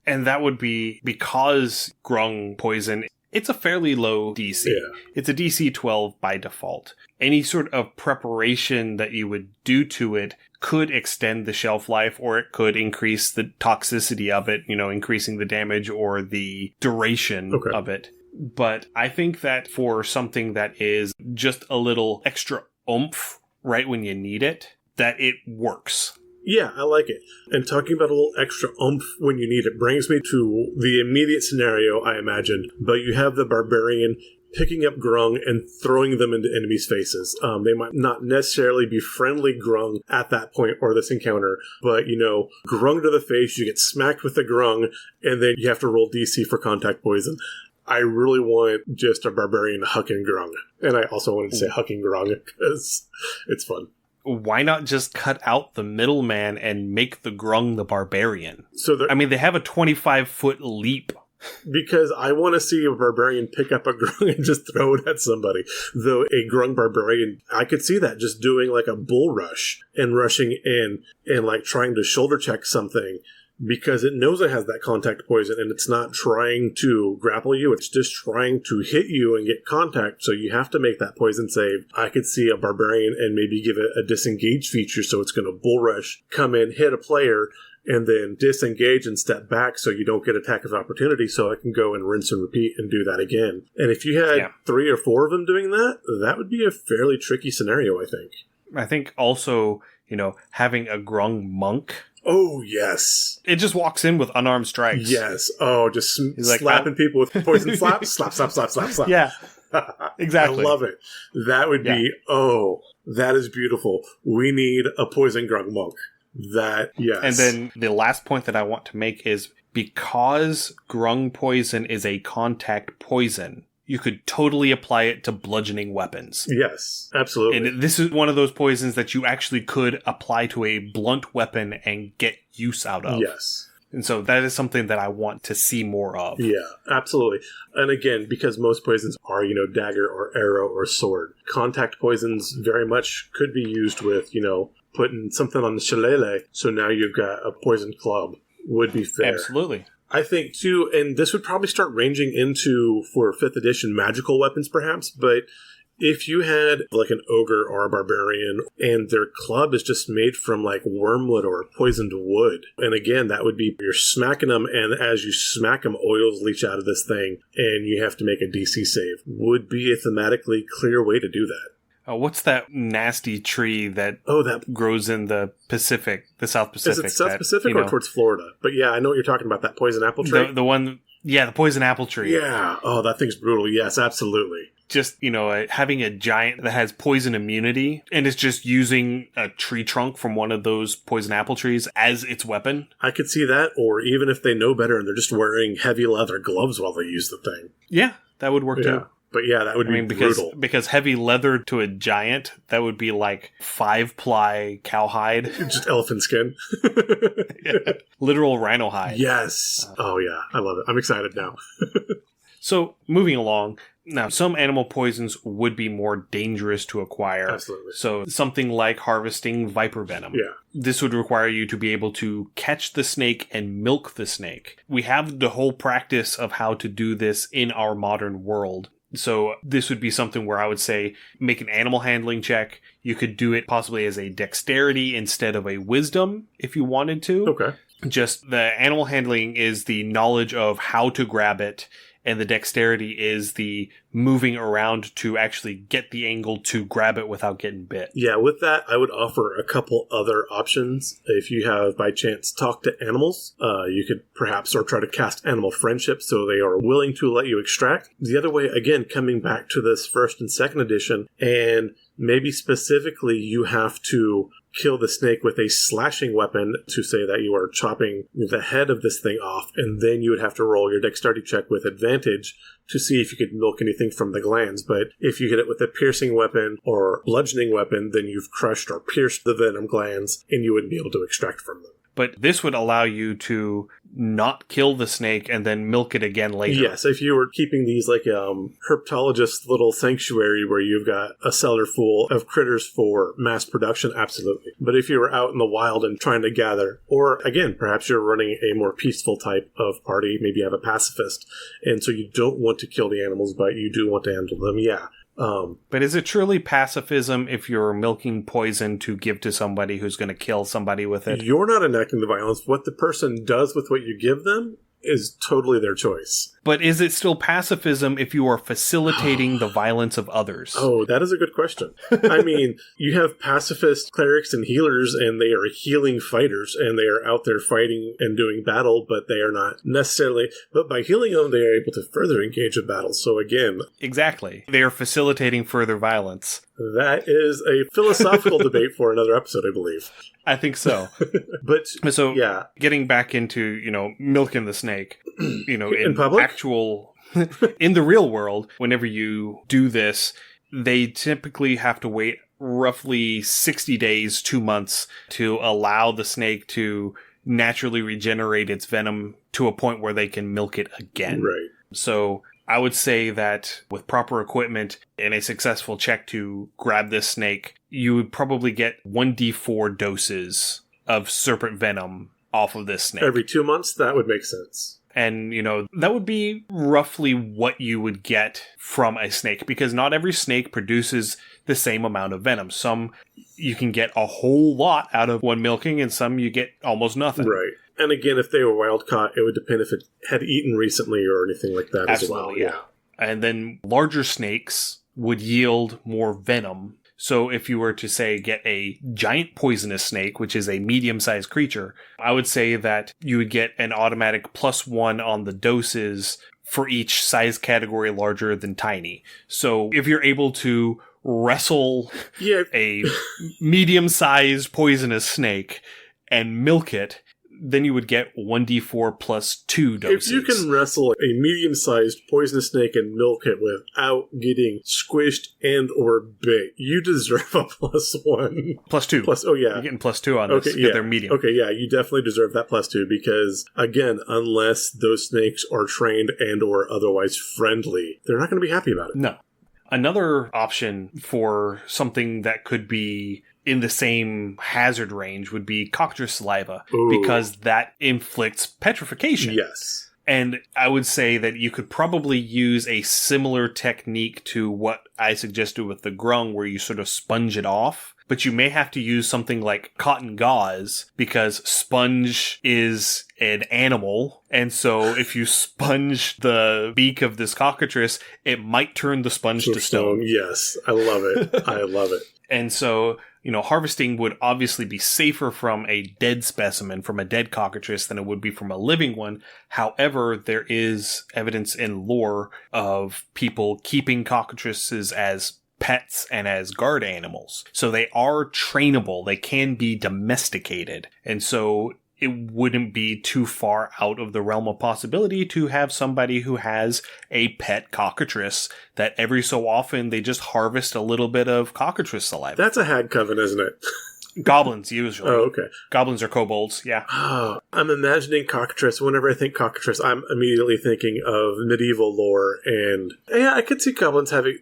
And that would be because grung poison, it's a fairly low DC. Yeah. It's a DC 12 by default. Any sort of preparation that you would do to it could extend the shelf life, or it could increase the toxicity of it, increasing the damage or the duration of it. But I think that for something that is just a little extra oomph right when you need it, that it works. Yeah, I like it. And talking about a little extra oomph when you need it brings me to the immediate scenario, I imagine. But you have the barbarian picking up grung and throwing them into enemies' faces. They might not necessarily be friendly grung at that point or this encounter, but, grung to the face, you get smacked with the grung, and then you have to roll DC for contact poison. I really want just a barbarian hucking grung. And I also wanted to say hucking grung because it's fun. Why not just cut out the middleman and make the grung the barbarian? They have a 25-foot leap. Because I want to see a barbarian pick up a grung and just throw it at somebody. Though a grung barbarian, I could see that just doing like a bull rush and rushing in and like trying to shoulder check something, because it knows it has that contact poison and it's not trying to grapple you. It's just trying to hit you and get contact. So you have to make that poison save. I could see a barbarian and maybe give it a disengage feature. So it's going to bull rush, come in, hit a player, and then disengage and step back so you don't get attack of opportunity, so I can go and rinse and repeat and do that again. And if you had 3 or 4 of them doing that, that would be a fairly tricky scenario, I think. I think also, having a grung monk. Oh, yes. It just walks in with unarmed strikes. Yes. Oh, just slapping people with poison slaps. Slap, slap, slap, slap, slap. Yeah, exactly. I love it. That would be, that is beautiful. We need a poison grung monk. That, yes. And then the last point that I want to make is, because grung poison is a contact poison, you could totally apply it to bludgeoning weapons. Yes, absolutely. And this is one of those poisons that you actually could apply to a blunt weapon and get use out of. Yes. And so that is something that I want to see more of. Yeah, absolutely. And again, because most poisons are, dagger or arrow or sword, contact poisons very much could be used with, putting something on the shillelagh, so now you've got a poisoned club. Would be fair. Absolutely. I think, too, and this would probably start ranging into, for 5th edition, magical weapons, perhaps, but if you had, like, an ogre or a barbarian, and their club is just made from, like, wormwood or poisoned wood, and again, that would be, you're smacking them, and as you smack them, oils leach out of this thing, and you have to make a DC save, would be a thematically clear way to do that. What's that nasty tree that grows in the Pacific, the South Pacific? Is it South Pacific or towards Florida? But yeah, I know what you're talking about, that poison apple tree. The one, the poison apple tree. Yeah. Oh, that thing's brutal. Yes, absolutely. Just, having a giant that has poison immunity and is just using a tree trunk from one of those poison apple trees as its weapon. I could see that, or even if they know better and they're just wearing heavy leather gloves while they use the thing. Yeah, that would work too. But yeah, that would be brutal. Because heavy leather to a giant, that would be like 5-ply cowhide. Just elephant skin. Yeah. Literal rhino hide. Yes. Oh yeah, I love it. I'm excited now. So, moving along, now some animal poisons would be more dangerous to acquire. Absolutely. So, something like harvesting viper venom. Yeah. This would require you to be able to catch the snake and milk the snake. We have the whole practice of how to do this in our modern world. So this would be something where I would say make an animal handling check. You could do it possibly as a dexterity instead of a wisdom if you wanted to. Okay. Just the animal handling is the knowledge of how to grab it and the dexterity is the moving around to actually get the angle to grab it without getting bit. Yeah, with that, I would offer a couple other options. If you have, by chance, talked to animals, you could perhaps or try to cast animal friendship so they are willing to let you extract. The other way, again, coming back to this first and second edition, and maybe specifically you have to kill the snake with a slashing weapon to say that you are chopping the head of this thing off, and then you would have to roll your dexterity check with advantage to see if you could milk anything from the glands. But if you hit it with a piercing weapon or bludgeoning weapon, then you've crushed or pierced the venom glands, and you wouldn't be able to extract from them. But this would allow you to not kill the snake and then milk it again later. Yes, if you were keeping these like herpetologist little sanctuary where you've got a cellar full of critters for mass production, absolutely. But if you were out in the wild and trying to gather, or again, perhaps you're running a more peaceful type of party, maybe you have a pacifist, and so you don't want to kill the animals, but you do want to handle them, yeah. But is it truly pacifism if you're milking poison to give to somebody who's going to kill somebody with it? You're not enacting the violence. What the person does with what you give them is totally their choice. But is it still pacifism if you are facilitating the violence of others? Oh, that is a good question. I mean, you have pacifist clerics and healers, and they are healing fighters, and they are out there fighting and doing battle, but they are not necessarily... But by healing them, they are able to further engage in battle. So again... Exactly. They are facilitating further violence. That is a philosophical debate for another episode, I believe. I think so. But, so, yeah. Getting back into, milking the snake, in public? In the real world, whenever you do this, they typically have to wait roughly 60 days, 2 months to allow the snake to naturally regenerate its venom to a point where they can milk it again. Right. So I would say that with proper equipment and a successful check to grab this snake, you would probably get 1d4 doses of serpent venom off of this snake. Every 2 months? That would make sense. And, that would be roughly what you would get from a snake, because not every snake produces the same amount of venom. Some you can get a whole lot out of one milking, and some you get almost nothing. Right. And again, if they were wild caught, it would depend if it had eaten recently or anything like that. Absolutely, as well. Yeah. And then larger snakes would yield more venom. So if you were to, say, get a giant poisonous snake, which is a medium-sized creature, I would say that you would get an automatic +1 on the doses for each size category larger than tiny. So if you're able to wrestle a medium-sized poisonous snake and milk it, then you would get 1d4 +2 doses. If you can wrestle a medium-sized poisonous snake and milk it without getting squished and or bit, you deserve a +1. +2. Oh, yeah. You're getting +2 on this because they're medium. Okay, yeah, you definitely deserve that +2 because, again, unless those snakes are trained and or otherwise friendly, they're not going to be happy about it. No. Another option for something that could be in the same hazard range would be cockatrice saliva. Ooh. Because that inflicts petrification. Yes. And I would say that you could probably use a similar technique to what I suggested with the grung, where you sort of sponge it off. But you may have to use something like cotton gauze, because sponge is an animal. And so if you sponge the beak of this cockatrice, it might turn the sponge to stone. Yes, I love it. I love it. And so, harvesting would obviously be safer from a dead specimen, from a dead cockatrice, than it would be from a living one. However, there is evidence in lore of people keeping cockatrices as pets and as guard animals. So they are trainable. They can be domesticated. And so it wouldn't be too far out of the realm of possibility to have somebody who has a pet cockatrice that every so often they just harvest a little bit of cockatrice saliva. That's a hag coven, isn't it? Goblins, usually. Oh, okay. Goblins or kobolds, yeah. Oh, I'm imagining cockatrice. Whenever I think cockatrice, I'm immediately thinking of medieval lore. And yeah, I could see goblins having...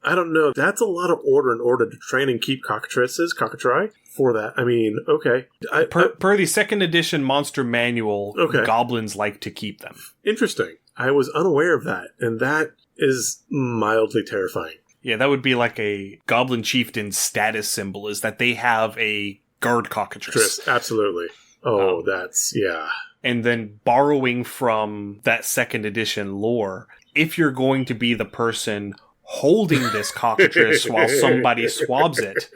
I don't know. That's a lot of order in order to train and keep cockatrices, cockatrice, for that. I mean, okay. Per the second edition monster manual, goblins like to keep them. Interesting. I was unaware of that. And that is mildly terrifying. Yeah, that would be like a goblin chieftain status symbol, is that they have a guard cockatrice. Absolutely. Oh, that's, yeah. And then borrowing from that second edition lore, if you're going to be the person holding this cockatrice while somebody swabs it,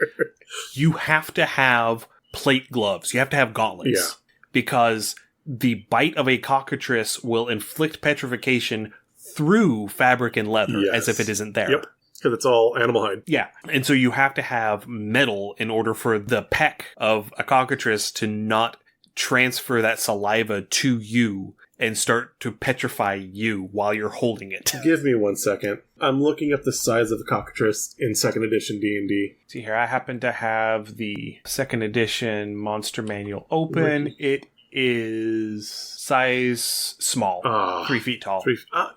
you have to have plate gloves. You have to have gauntlets. Yeah. Because the bite of a cockatrice will inflict petrification through fabric and leather as if it isn't there. Yep. Because it's all animal hide. Yeah. And so you have to have metal in order for the peck of a cockatrice to not transfer that saliva to you and start to petrify you while you're holding it. Give me 1 second. I'm looking up the size of the cockatrice in 2nd edition D&D. See here, I happen to have the 2nd edition monster manual open. It is size small, 3 feet tall.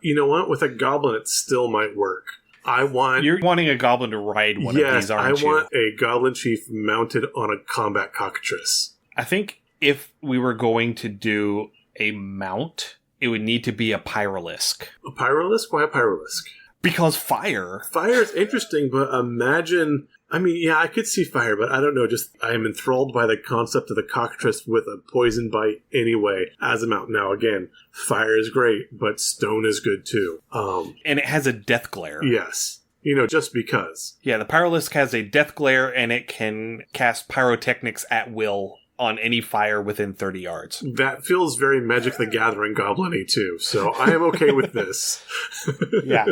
You know what? With a goblin, it still might work. You're wanting a goblin to ride one of these, aren't you? I want a goblin chief mounted on a combat cockatrice. I think if we were going to do a mount, it would need to be a pyralisk. A pyralisk? Why a pyralisk? Because fire. Fire is interesting, but imagine... I mean, yeah, I could see fire, but I don't know. Just, I am enthralled by the concept of the cockatrice with a poison bite anyway as a mount. Now, again, fire is great, but stone is good too. And it has a death glare. Yes. You know, just because. Yeah, the Pyralisk has a death glare, and it can cast pyrotechnics at will on any fire within 30 yards. That feels very Magic the Gathering goblin-y too, so I am okay with this. Yeah.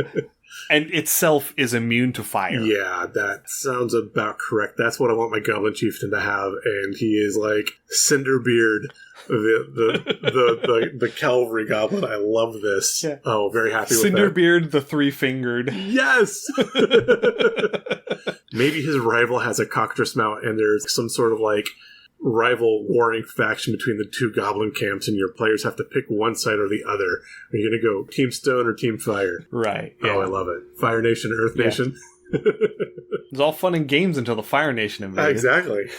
And itself is immune to fire. Yeah, that sounds about correct. That's what I want my Goblin Chieftain to have, and he is like Cinderbeard, the cavalry goblin. I love this. Yeah. Oh, very happy with that. Cinderbeard, the three-fingered. Yes! Maybe his rival has a cockatrice mount, and there's some sort of like rival warring faction between the two goblin camps, and your players have to pick one side or the other. Are you going to go Team Stone or Team Fire? Right. Yeah. Oh, I love it. Fire Nation, Earth Nation. It's all fun and games until the Fire Nation invaded. Exactly.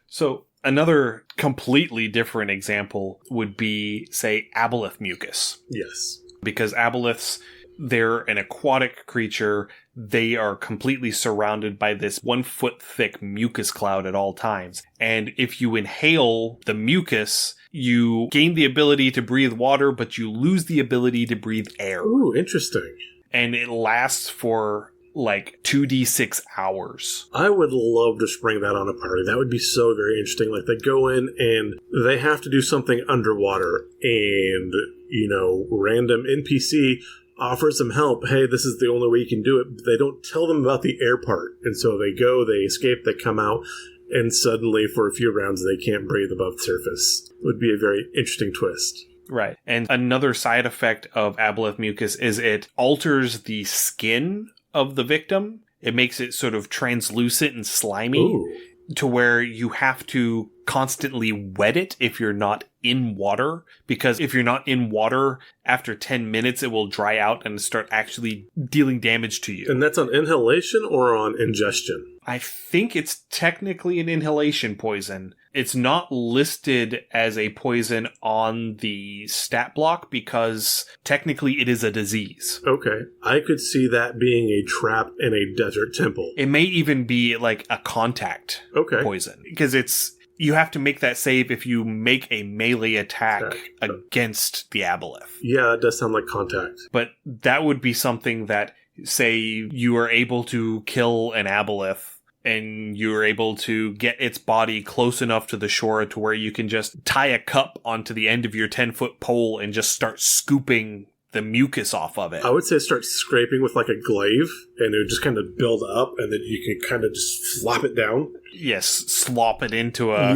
So, another completely different example would be, say, aboleth mucus. Yes. Because aboleths, they're an aquatic creature. They are completely surrounded by this 1 foot thick mucus cloud at all times. And if you inhale the mucus, you gain the ability to breathe water, but you lose the ability to breathe air. Ooh, interesting. And it lasts for like 2d6 hours. I would love to spring that on a party. That would be so very interesting. Like, they go in and they have to do something underwater, and, you know, random NPC offers them help. Hey, this is the only way you can do it. But they don't tell them about the air part. And so they go, they escape, they come out, and suddenly for a few rounds they can't breathe above the surface. It would be a very interesting twist. Right. And another side effect of aboleth mucus is it alters the skin of the victim. It makes it sort of translucent and slimy. Ooh. To where you have to constantly wet it if you're not in water. Because if you're not in water, after 10 minutes, it will dry out and start actually dealing damage to you. And that's on inhalation or on ingestion? I think it's technically an inhalation poison. It's not listed as a poison on the stat block because technically it is a disease. Okay. I could see that being a trap in a desert temple. It may even be like a contact poison. Because you have to make that save if you make a melee attack against the aboleth. Yeah, it does sound like contact. But that would be something that, say, you are able to kill an aboleth and you're able to get its body close enough to the shore to where you can just tie a cup onto the end of your 10-foot pole and just start scooping the mucus off of it. I would say start scraping with like a glaive, and it would just kind of build up, and then you can kind of just flop it down. Yes, slop it into a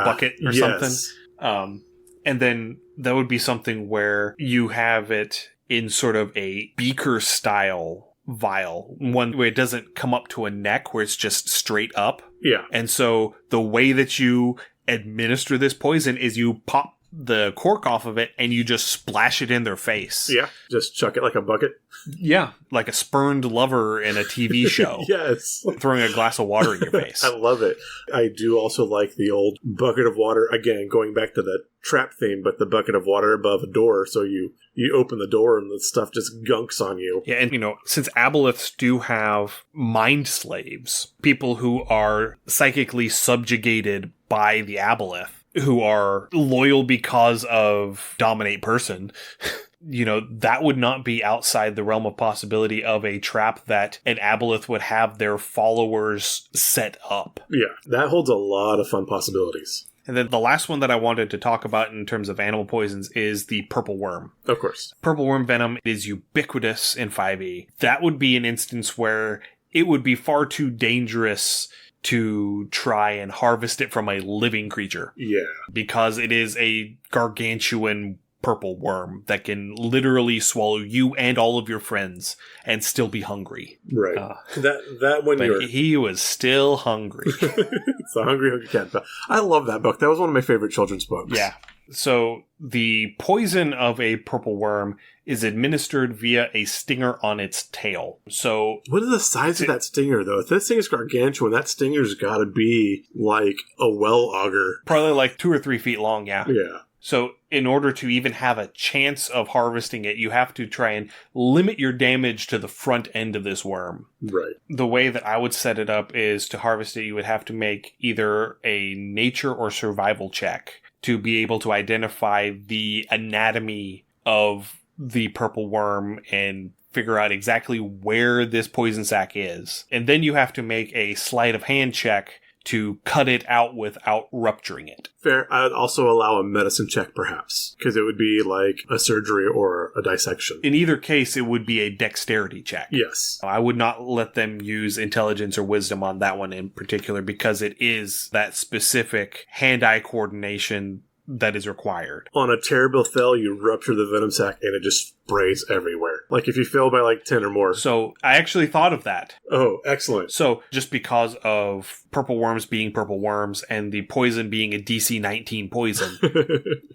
bucket or something. And then that would be something where you have it in sort of a beaker style vial, one where it doesn't come up to a neck, where it's just straight up. Yeah. And so the way that you administer this poison is you pop the cork off of it and you just splash it in their face. Yeah. Just chuck it like a bucket. Yeah. Like a spurned lover in a TV show. Yes. Throwing a glass of water in your face. I love it. I do also like the old bucket of water. Again, going back to the trap theme, but the bucket of water above a door. So you open the door and the stuff just gunks on you. Yeah. And, since aboleths do have mind slaves, people who are psychically subjugated by the aboleth, who are loyal because of dominate person, that would not be outside the realm of possibility of a trap that an aboleth would have their followers set up. Yeah, that holds a lot of fun possibilities. And then the last one that I wanted to talk about in terms of animal poisons is the purple worm. Of course. Purple worm venom is ubiquitous in 5e. That would be an instance where it would be far too dangerous to try and harvest it from a living creature. Yeah. Because it is a gargantuan purple worm that can literally swallow you and all of your friends and still be hungry. Right. That one but he was still hungry. It's a Hungry Hungry Cat. I love that book. That was one of my favorite children's books. Yeah. So the poison of a purple worm is administered via a stinger on its tail. So what is the size of that stinger, though? If this thing is gargantuan, that stinger's got to be like a well auger. Probably like 2 or 3 feet long, yeah. Yeah. So in order to even have a chance of harvesting it, you have to try and limit your damage to the front end of this worm. Right. The way that I would set it up is to harvest it, you would have to make either a nature or survival check to be able to identify the anatomy of the purple worm and figure out exactly where this poison sac is. And then you have to make a sleight of hand check to cut it out without rupturing it. Fair. I would also allow a medicine check, perhaps, because it would be like a surgery or a dissection. In either case, it would be a dexterity check. Yes. I would not let them use intelligence or wisdom on that one in particular because it is that specific hand-eye coordination that is required. On a terrible fail, you rupture the venom sac and it just sprays everywhere. Like if you fail by like 10 or more. So I actually thought of that. Oh, excellent. So just because of purple worms being purple worms and the poison being a DC 19 poison,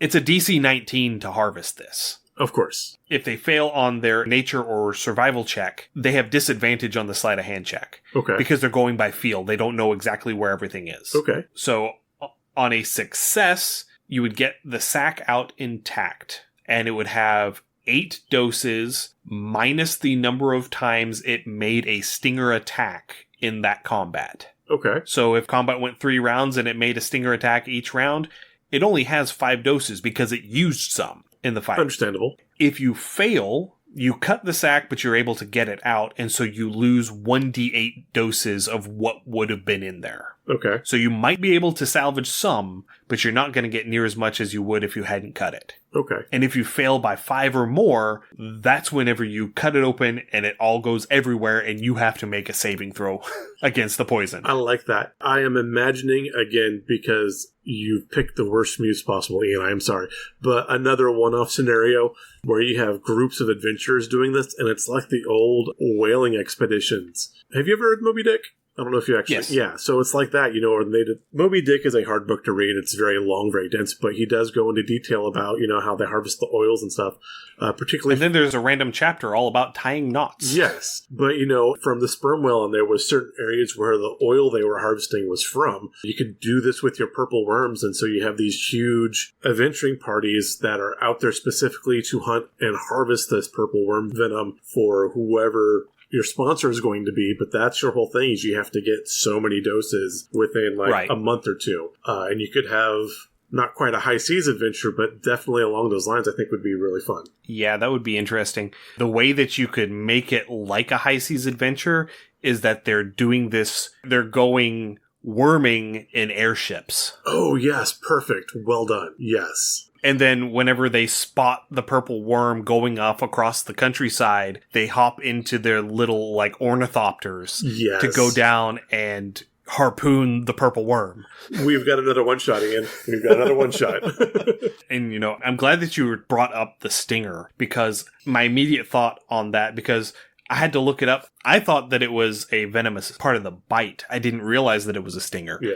it's a DC 19 to harvest this. Of course. If they fail on their nature or survival check, they have disadvantage on the sleight of hand check. Okay. Because they're going by feel. They don't know exactly where everything is. Okay. So on a success, you would get the sac out intact, and it would have 8 doses minus the number of times it made a stinger attack in that combat. Okay. So if combat went 3 rounds and it made a stinger attack each round, it only has 5 doses because it used some in the fight. Understandable. If you fail, you cut the sac, but you're able to get it out, and so you lose 1d8 doses of what would have been in there. Okay. So you might be able to salvage some, but you're not going to get near as much as you would if you hadn't cut it. Okay. And if you fail by 5 or more, that's whenever you cut it open and it all goes everywhere and you have to make a saving throw against the poison. I like that. I am imagining, again, because you've picked the worst muse possible, Ian, I am sorry, but another one-off scenario where you have groups of adventurers doing this, and it's like the old whaling expeditions. Have you ever read Moby Dick? I don't know if you actually... Yes. Yeah, so it's like that, or Moby Dick is a hard book to read. It's very long, very dense, but he does go into detail about, how they harvest the oils and stuff, particularly... And then there's a random chapter all about tying knots. Yes, but, from the sperm whale, and there was certain areas where the oil they were harvesting was from. You could do this with your purple worms, and so you have these huge adventuring parties that are out there specifically to hunt and harvest this purple worm venom for whoever your sponsor is going to be, but that's your whole thing, is you have to get so many doses within a month or two. And you could have not quite a high seas adventure, but definitely along those lines I think would be really fun. Yeah, that would be interesting. The way that you could make it like a high seas adventure is that they're going worming in airships. Oh yes, perfect. Well done. Yes. And then whenever they spot the purple worm going off across the countryside, they hop into their little, ornithopters to go down and harpoon the purple worm. We've got another one-shot, Ian. We've got another one-shot. And, I'm glad that you brought up the stinger, because my immediate thought on that, because I had to look it up, I thought that it was a venomous part of the bite. I didn't realize that it was a stinger. Yeah.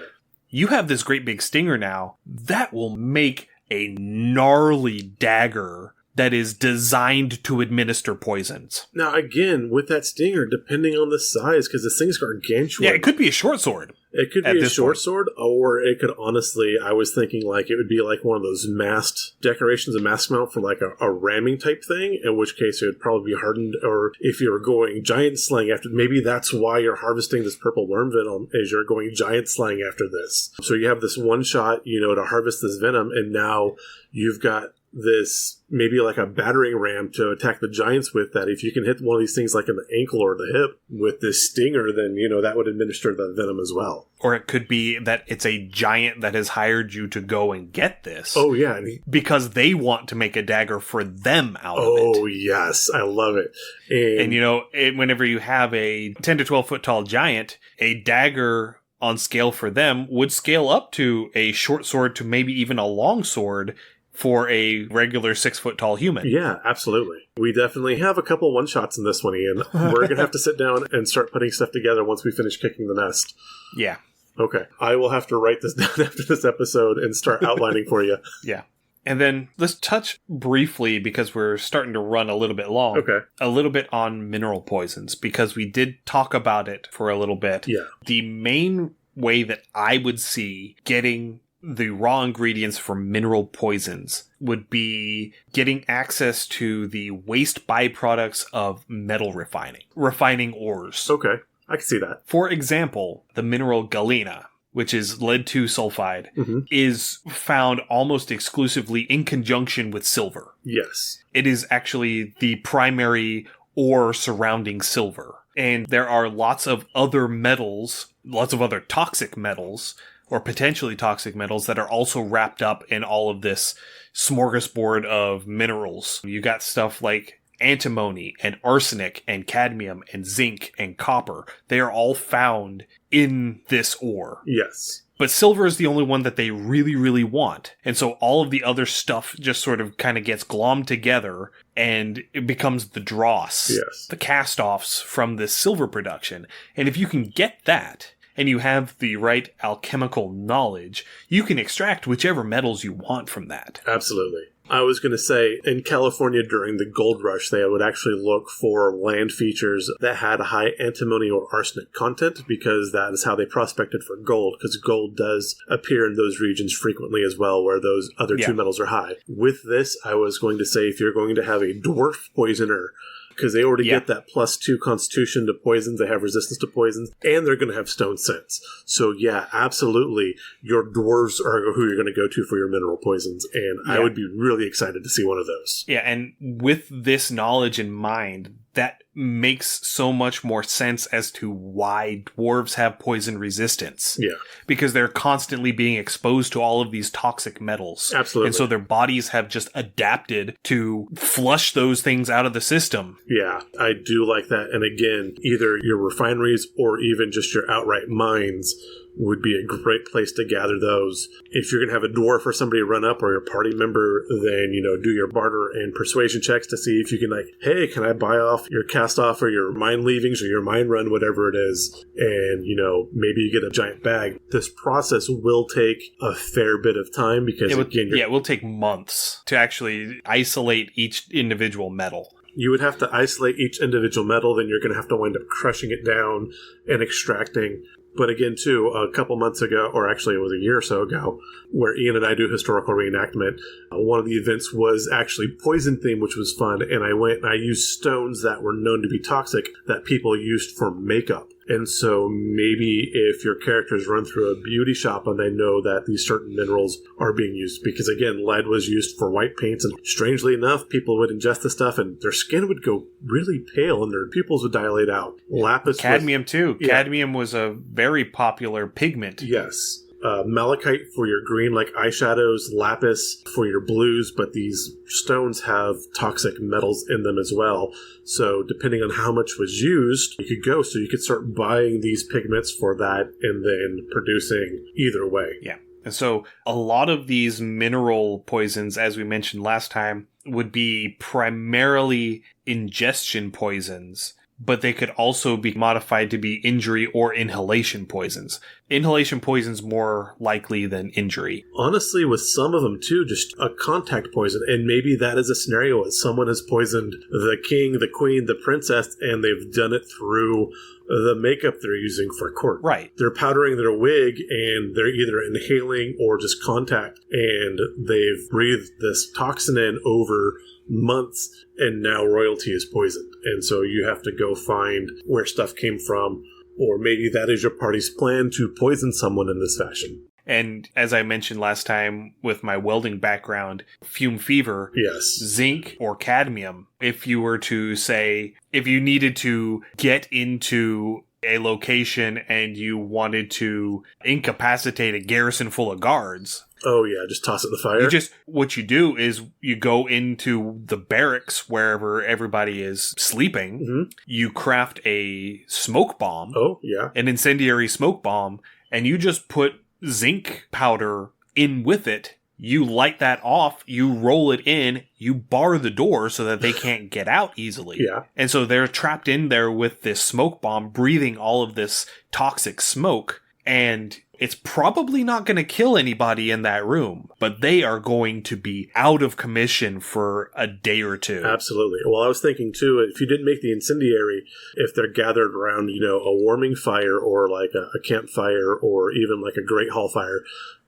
You have this great big stinger now. That will make a gnarly dagger that is designed to administer poisons. Now, again, with that stinger, depending on the size, because this thing's gargantuan. Yeah, it could be a short sword. It could be a short sword, or it could honestly, I was thinking like it would be like one of those masked decorations, a mask mount for like a ramming type thing, in which case it would probably be hardened, or if you were going giant slaying after, maybe that's why you're harvesting this purple worm venom, is you're going giant slaying after this. So you have this one shot, to harvest this venom, and now you've got this maybe like a battering ram to attack the giants with, that if you can hit one of these things like in the ankle or the hip with this stinger, then that would administer the venom as well. Or it could be that it's a giant that has hired you to go and get this. Oh yeah, because they want to make a dagger for them out of it. Oh yes, I love it. And whenever you have a 10 to 12 foot tall giant, a dagger on scale for them would scale up to a short sword to maybe even a long sword for a regular 6 foot tall human. Yeah, absolutely. We definitely have a couple one-shots in this one, Ian. We're going to have to sit down and start putting stuff together once we finish kicking the nest. Yeah. Okay. I will have to write this down after this episode and start outlining for you. Yeah. And then let's touch briefly, because we're starting to run a little bit long, a little bit on mineral poisons, because we did talk about it for a little bit. Yeah. The main way that I would see getting the raw ingredients for mineral poisons would be getting access to the waste byproducts of metal refining ores. Okay, I can see that. For example, the mineral galena, which is lead 2 sulfide, is found almost exclusively in conjunction with silver. Yes. It is actually the primary ore surrounding silver. And there are lots of other metals, lots of other toxic metals, or potentially toxic metals, that are also wrapped up in all of this smorgasbord of minerals. You got stuff like antimony and arsenic and cadmium and zinc and copper. They are all found in this ore. Yes. But silver is the only one that they really, really want. And so all of the other stuff just sort of kind of gets glommed together, and it becomes the dross, the cast-offs from this silver production. And if you can get that, and you have the right alchemical knowledge, you can extract whichever metals you want from that. Absolutely. I was going to say, in California during the gold rush, they would actually look for land features that had a high antimony or arsenic content, because that is how they prospected for gold, because gold does appear in those regions frequently as well, where those other two metals are high. With this, I was going to say, if you're going to have a dwarf poisoner, because they already get that +2 constitution to poisons, they have resistance to poisons, and they're going to have stone sense. So yeah, absolutely, your dwarves are who you're going to go to for your mineral poisons, and I would be really excited to see one of those. Yeah, and with this knowledge in mind, that makes so much more sense as to why dwarves have poison resistance. Yeah. Because they're constantly being exposed to all of these toxic metals. Absolutely. And so their bodies have just adapted to flush those things out of the system. Yeah, I do like that. And again, either your refineries or even just your outright mines would be a great place to gather those. If you're going to have a dwarf or somebody run up, or your party member, then, do your barter and persuasion checks to see if you can, like, hey, can I buy off your cast off or your mine leavings or your mine run, whatever it is, and, maybe you get a giant bag. This process will take a fair bit of time, because, it will take months to actually isolate each individual metal. You would have to isolate each individual metal, then you're going to have to wind up crushing it down and extracting. But again, too, a couple months ago, or actually it was a year or so ago, where Ian and I do historical reenactment, one of the events was actually poison themed, which was fun. And I went and I used stones that were known to be toxic that people used for makeup. And so maybe if your characters run through a beauty shop and they know that these certain minerals are being used, because again, lead was used for white paints, and strangely enough, people would ingest the stuff and their skin would go really pale and their pupils would dilate out. Lapis, cadmium too. Yeah. Cadmium was a very popular pigment. Yes. Malachite for your green, like eyeshadows, lapis for your blues, but these stones have toxic metals in them as well. So depending on how much was used, you could go. So you could start buying these pigments for that and then producing either way. Yeah. And so a lot of these mineral poisons, as we mentioned last time, would be primarily ingestion poisons, but they could also be modified to be injury or inhalation poisons. Inhalation poison's more likely than injury. Honestly, with some of them too, just a contact poison. And maybe that is a scenario where someone has poisoned the king, the queen, the princess, and they've done it through the makeup they're using for court. Right. They're powdering their wig and they're either inhaling or just contact, and they've breathed this toxin in over months, and now royalty is poisoned. And so you have to go find where stuff came from, or maybe that is your party's plan to poison someone in this fashion. And as I mentioned last time with my welding background, fume fever, yes, zinc or cadmium, if you were to say, if you needed to get into a location and you wanted to incapacitate a garrison full of guards. Oh yeah, just toss it in the fire? What you do is you go into the barracks wherever everybody is sleeping. Mm-hmm. You craft a smoke bomb. Oh yeah. An incendiary smoke bomb, and you just put zinc powder in with it. You light that off, you roll it in, you bar the door so that they can't get out easily. Yeah. And so they're trapped in there with this smoke bomb, breathing all of this toxic smoke, and it's probably not going to kill anybody in that room, but they are going to be out of commission for a day or two. Absolutely. Well, I was thinking, too, if you didn't make the incendiary, if they're gathered around, a warming fire or like a campfire or even like a great hall fire,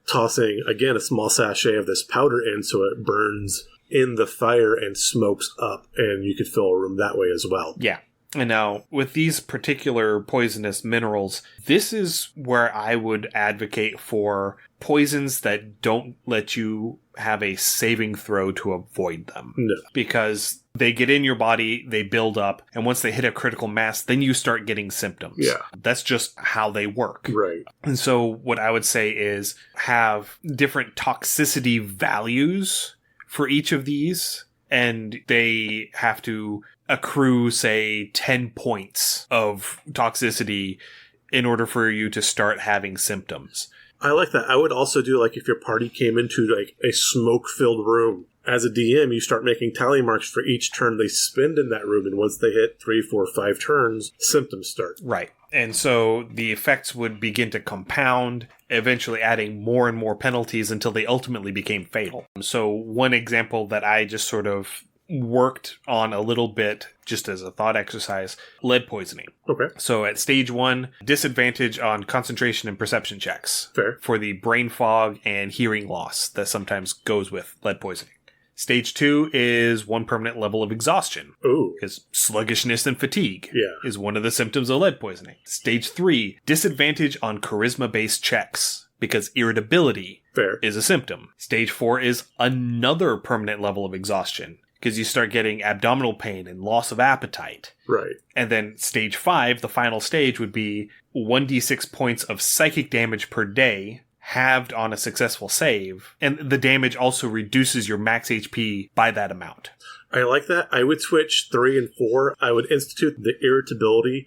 tossing, again, a small sachet of this powder in so it burns in the fire and smokes up, and you could fill a room that way as well. Yeah. And now, with these particular poisonous minerals, this is where I would advocate for poisons that don't let you have a saving throw to avoid them. No. Because they get in your body, they build up, and once they hit a critical mass, then you start getting symptoms. Yeah. That's just how they work. Right. And so what I would say is have different toxicity values for each of these, and they have to accrue, say, 10 points of toxicity in order for you to start having symptoms. I like that. I would also do, like, if your party came into, like, a smoke-filled room. As a DM, you start making tally marks for each turn they spend in that room, and once they hit 3, 4, 5 turns, symptoms start. Right. And so the effects would begin to compound, eventually adding more and more penalties until they ultimately became fatal. So one example that I just sort of worked on a little bit just as a thought exercise, lead poisoning. Okay. So at stage 1, disadvantage on concentration and perception checks. Fair. For the brain fog and hearing loss that sometimes goes with lead poisoning. Stage 2 is 1 permanent level of exhaustion. Ooh. Because sluggishness and fatigue Yeah. is one of the symptoms of lead poisoning. Stage 3, disadvantage on charisma-based checks. Because irritability Fair. is a symptom. Stage 4 is another permanent level of exhaustion. Because you start getting abdominal pain and loss of appetite. Right. And then stage 5, the final stage, would be 1d6 points of psychic damage per day, halved on a successful save. And the damage also reduces your max HP by that amount. I like that. I would switch 3 and 4. I would institute the irritability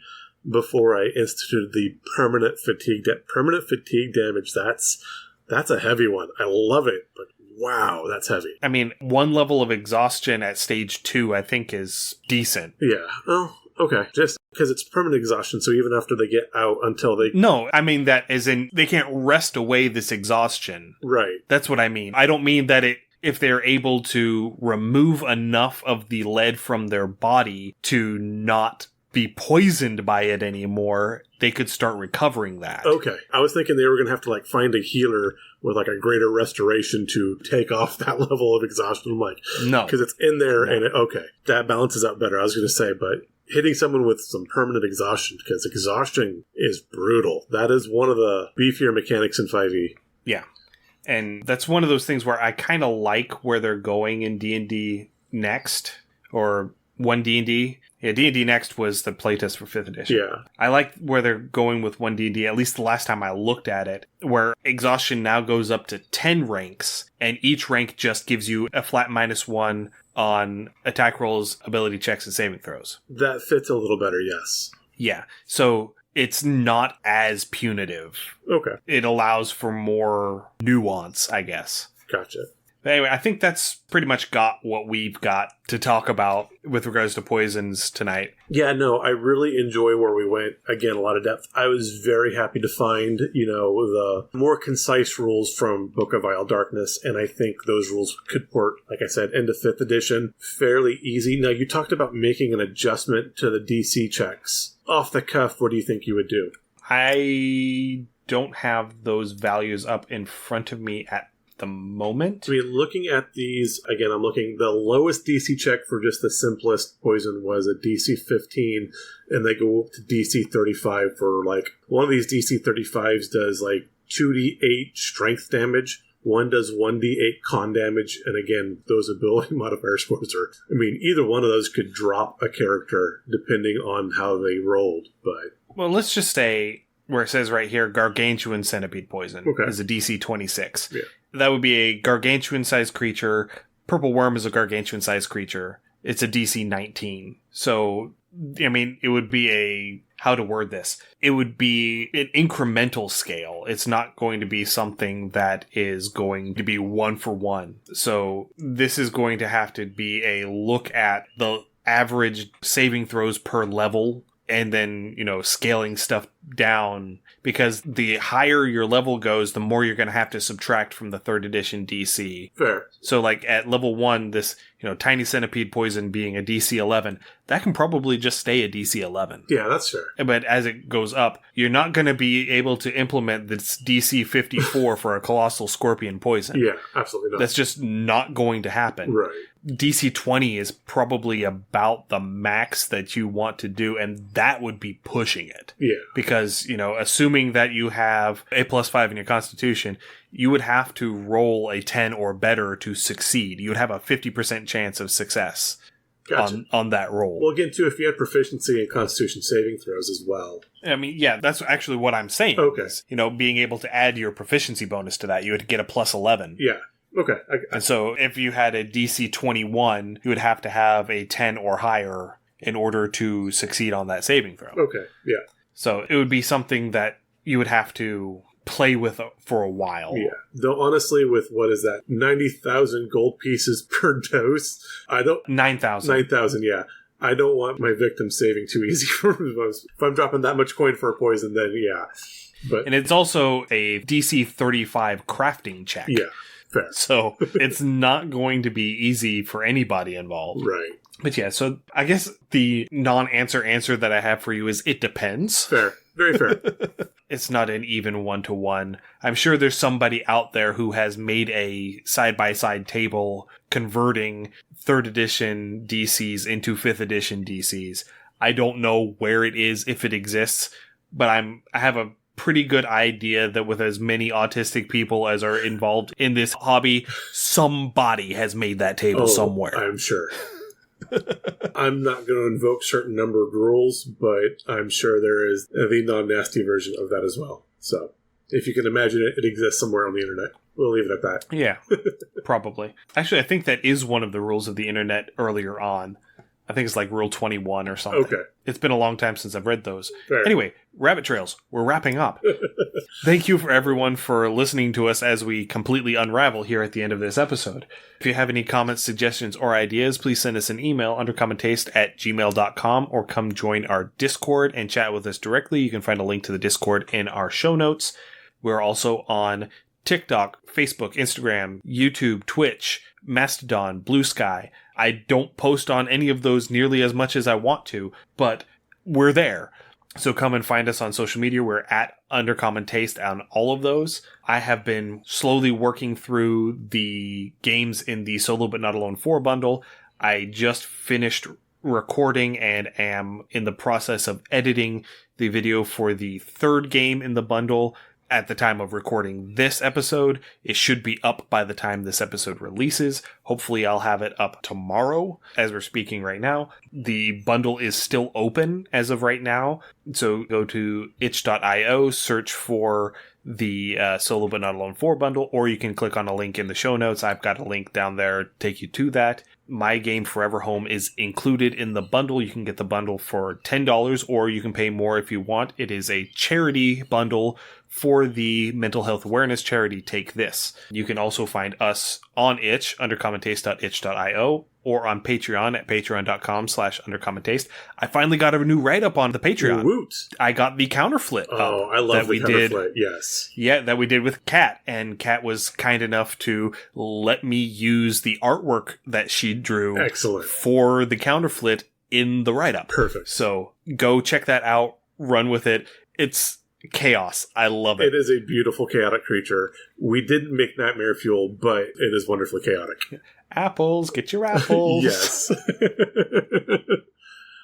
before I instituted the permanent fatigue. Permanent fatigue damage, that's a heavy one. I love it, but wow, that's heavy. I mean, 1 level of exhaustion at stage 2, I think, is decent. Yeah. Oh, okay. Just because it's permanent exhaustion, so even after they get out until they... No, I mean that as in they can't rest away this exhaustion. Right. That's what I mean. I don't mean that if they're able to remove enough of the lead from their body to not be poisoned by it anymore, they could start recovering that. Okay. I was thinking they were going to have to, like, find a healer with, like, a greater restoration to take off that level of exhaustion. I'm like, no. Because it's in there, and okay, that balances out better. I was going to say, but hitting someone with some permanent exhaustion, because exhaustion is brutal. That is one of the beefier mechanics in 5e. Yeah. And that's one of those things where I kind of like where they're going in D&D Next, or 1D&D. Yeah, D&D Next was the playtest for 5th edition. Yeah. I like where they're going with 1D&D, at least the last time I looked at it, where exhaustion now goes up to 10 ranks, and each rank just gives you a flat -1 on attack rolls, ability checks, and saving throws. That fits a little better, yes. Yeah, so it's not as punitive. Okay. It allows for more nuance, I guess. Gotcha. But anyway, I think that's pretty much got what we've got to talk about with regards to poisons tonight. Yeah, no, I really enjoy where we went. Again, a lot of depth. I was very happy to find, the more concise rules from Book of Vile Darkness, and I think those rules could port, like I said, into 5th edition fairly easy. Now, you talked about making an adjustment to the DC checks. Off the cuff, what do you think you would do? I don't have those values up in front of me at the moment. I mean, looking at these, again, I'm looking, the lowest DC check for just the simplest poison was a DC 15, and they go up to DC 35 for, one of these DC 35s does, 2d8 strength damage, one does 1d8 con damage, and again, those ability modifier scores are, either one of those could drop a character depending on how they rolled, but... Well, let's just say, where it says right here, Gargantuan Centipede Poison is a DC 26. Yeah. That would be a gargantuan-sized creature. Purple Worm is a gargantuan-sized creature. It's a DC 19. So, it would be how to word this? It would be an incremental scale. It's not going to be something that is going to be 1-for-1. So, this is going to have to be a look at the average saving throws per level, and then, scaling stuff down, because the higher your level goes, the more you're going to have to subtract from the 3rd edition DC. Fair. So, at level 1, this, Tiny Centipede Poison being a DC 11, that can probably just stay a DC 11. Yeah, that's fair. But as it goes up, you're not going to be able to implement this DC 54 for a Colossal Scorpion Poison. Yeah, absolutely not. That's just not going to happen. Right. DC 20 is probably about the max that you want to do, and that would be pushing it. Yeah. Because, assuming that you have a +5 in your constitution, you would have to roll a 10 or better to succeed. You would have a 50% chance of success on that roll. Well, again, too, if you had proficiency in constitution saving throws as well. That's actually what I'm saying. Okay. Is, being able to add your proficiency bonus to that, you would get a +11. Yeah. Okay. And so if you had a DC 21, you would have to have a 10 or higher in order to succeed on that saving throw. Okay, yeah. So it would be something that you would have to play with for a while. Yeah. Though honestly, with, 90,000 gold pieces per dose, 9,000. 9,000, yeah. I don't want my victim saving too easy for most. If I'm dropping that much coin for a poison, then yeah. And it's also a DC 35 crafting check. Yeah. Fair. So it's not going to be easy for anybody involved. Right. But yeah, so I guess the non-answer answer that I have for you is it depends. Fair. Very fair. It's not an even 1-to-1. I'm sure there's somebody out there who has made a side-by-side table converting 3rd edition DCs into 5th edition DCs. I don't know where it is, if it exists, but I have a pretty good idea that with as many autistic people as are involved in this hobby, somebody has made that table somewhere. I'm sure. I'm not going to invoke certain number of rules, but I'm sure there is the non-nasty version of that as well. So, if you can imagine it, it exists somewhere on the internet. We'll leave it at that. Yeah, probably. Actually, I think that is one of the rules of the internet earlier on. I think it's like Rule 21 or something. Okay. It's been a long time since I've read those. Fair. Anyway, Rabbit Trails, we're wrapping up. Thank you for everyone for listening to us as we completely unravel here at the end of this episode. If you have any comments, suggestions, or ideas, please send us an email, undercommontaste@gmail.com, or come join our Discord and chat with us directly. You can find a link to the Discord in our show notes. We're also on TikTok, Facebook, Instagram, YouTube, Twitch, Mastodon, BlueSky. I don't post on any of those nearly as much as I want to, but we're there. So come and find us on social media. We're at Undercommon Taste on all of those. I have been slowly working through the games in the Solo But Not Alone 4 bundle. I just finished recording and am in the process of editing the video for the 3rd game in the bundle. At the time of recording this episode, it should be up by the time this episode releases. Hopefully I'll have it up tomorrow as we're speaking right now. The bundle is still open as of right now. So go to itch.io, search for the Solo But Not Alone 4 bundle, or you can click on a link in the show notes. I've got a link down there to take you to that. My Game Forever Home is included in the bundle. You can get the bundle for $10, or you can pay more if you want. It is a charity bundle for the mental health awareness charity Take This. You can also find us on itch, undercommontaste.itch.io, or on Patreon at patreon.com/undercommontaste. I finally got a new write-up on the Patreon. Woot. I got the counterflit. Oh, I love the counterflit, yes. Yeah, that we did with Kat, and Kat was kind enough to let me use the artwork that she drew Excellent. For the counterflit in the write-up. Perfect. So go check that out, run with it. It's chaos. I love it. It is a beautiful, chaotic creature. We didn't make Nightmare Fuel, but it is wonderfully chaotic. Apples, get your apples. Yes.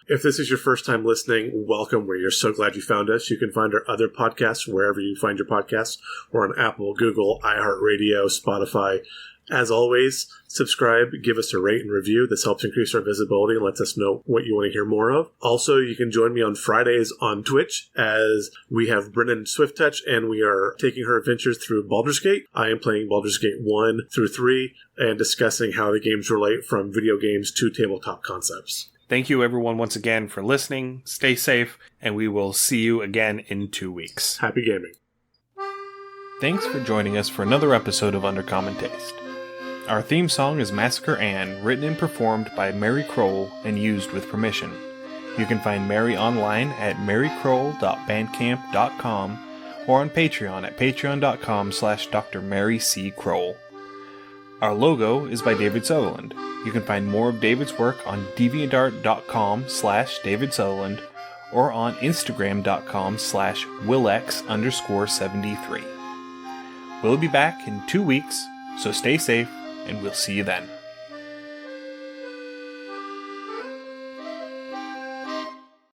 If this is your first time listening, welcome. We're so glad you found us. You can find our other podcasts wherever you find your podcasts. We're on Apple, Google, iHeartRadio, Spotify. As always, subscribe, give us a rate and review. This helps increase our visibility and lets us know what you want to hear more of. Also, you can join me on Fridays on Twitch as we have Brennan Swifttouch and we are taking her adventures through Baldur's Gate. I am playing Baldur's Gate 1 through 3 and discussing how the games relate from video games to tabletop concepts. Thank you, everyone, once again for listening. Stay safe, and we will see you again in 2 weeks. Happy gaming. Thanks for joining us for another episode of Undercommon Taste. Our theme song is Massacre Ann, written and performed by Mary Kroll and used with permission. You can find Mary online at marykroll.bandcamp.com or on Patreon at patreon.com/Dr. Mary C. Kroll. Our logo is by David Sutherland. You can find more of David's work on deviantart.com/David Sutherland or on instagram.com/Willex_73. We'll be back in 2 weeks, so stay safe, and we'll see you then.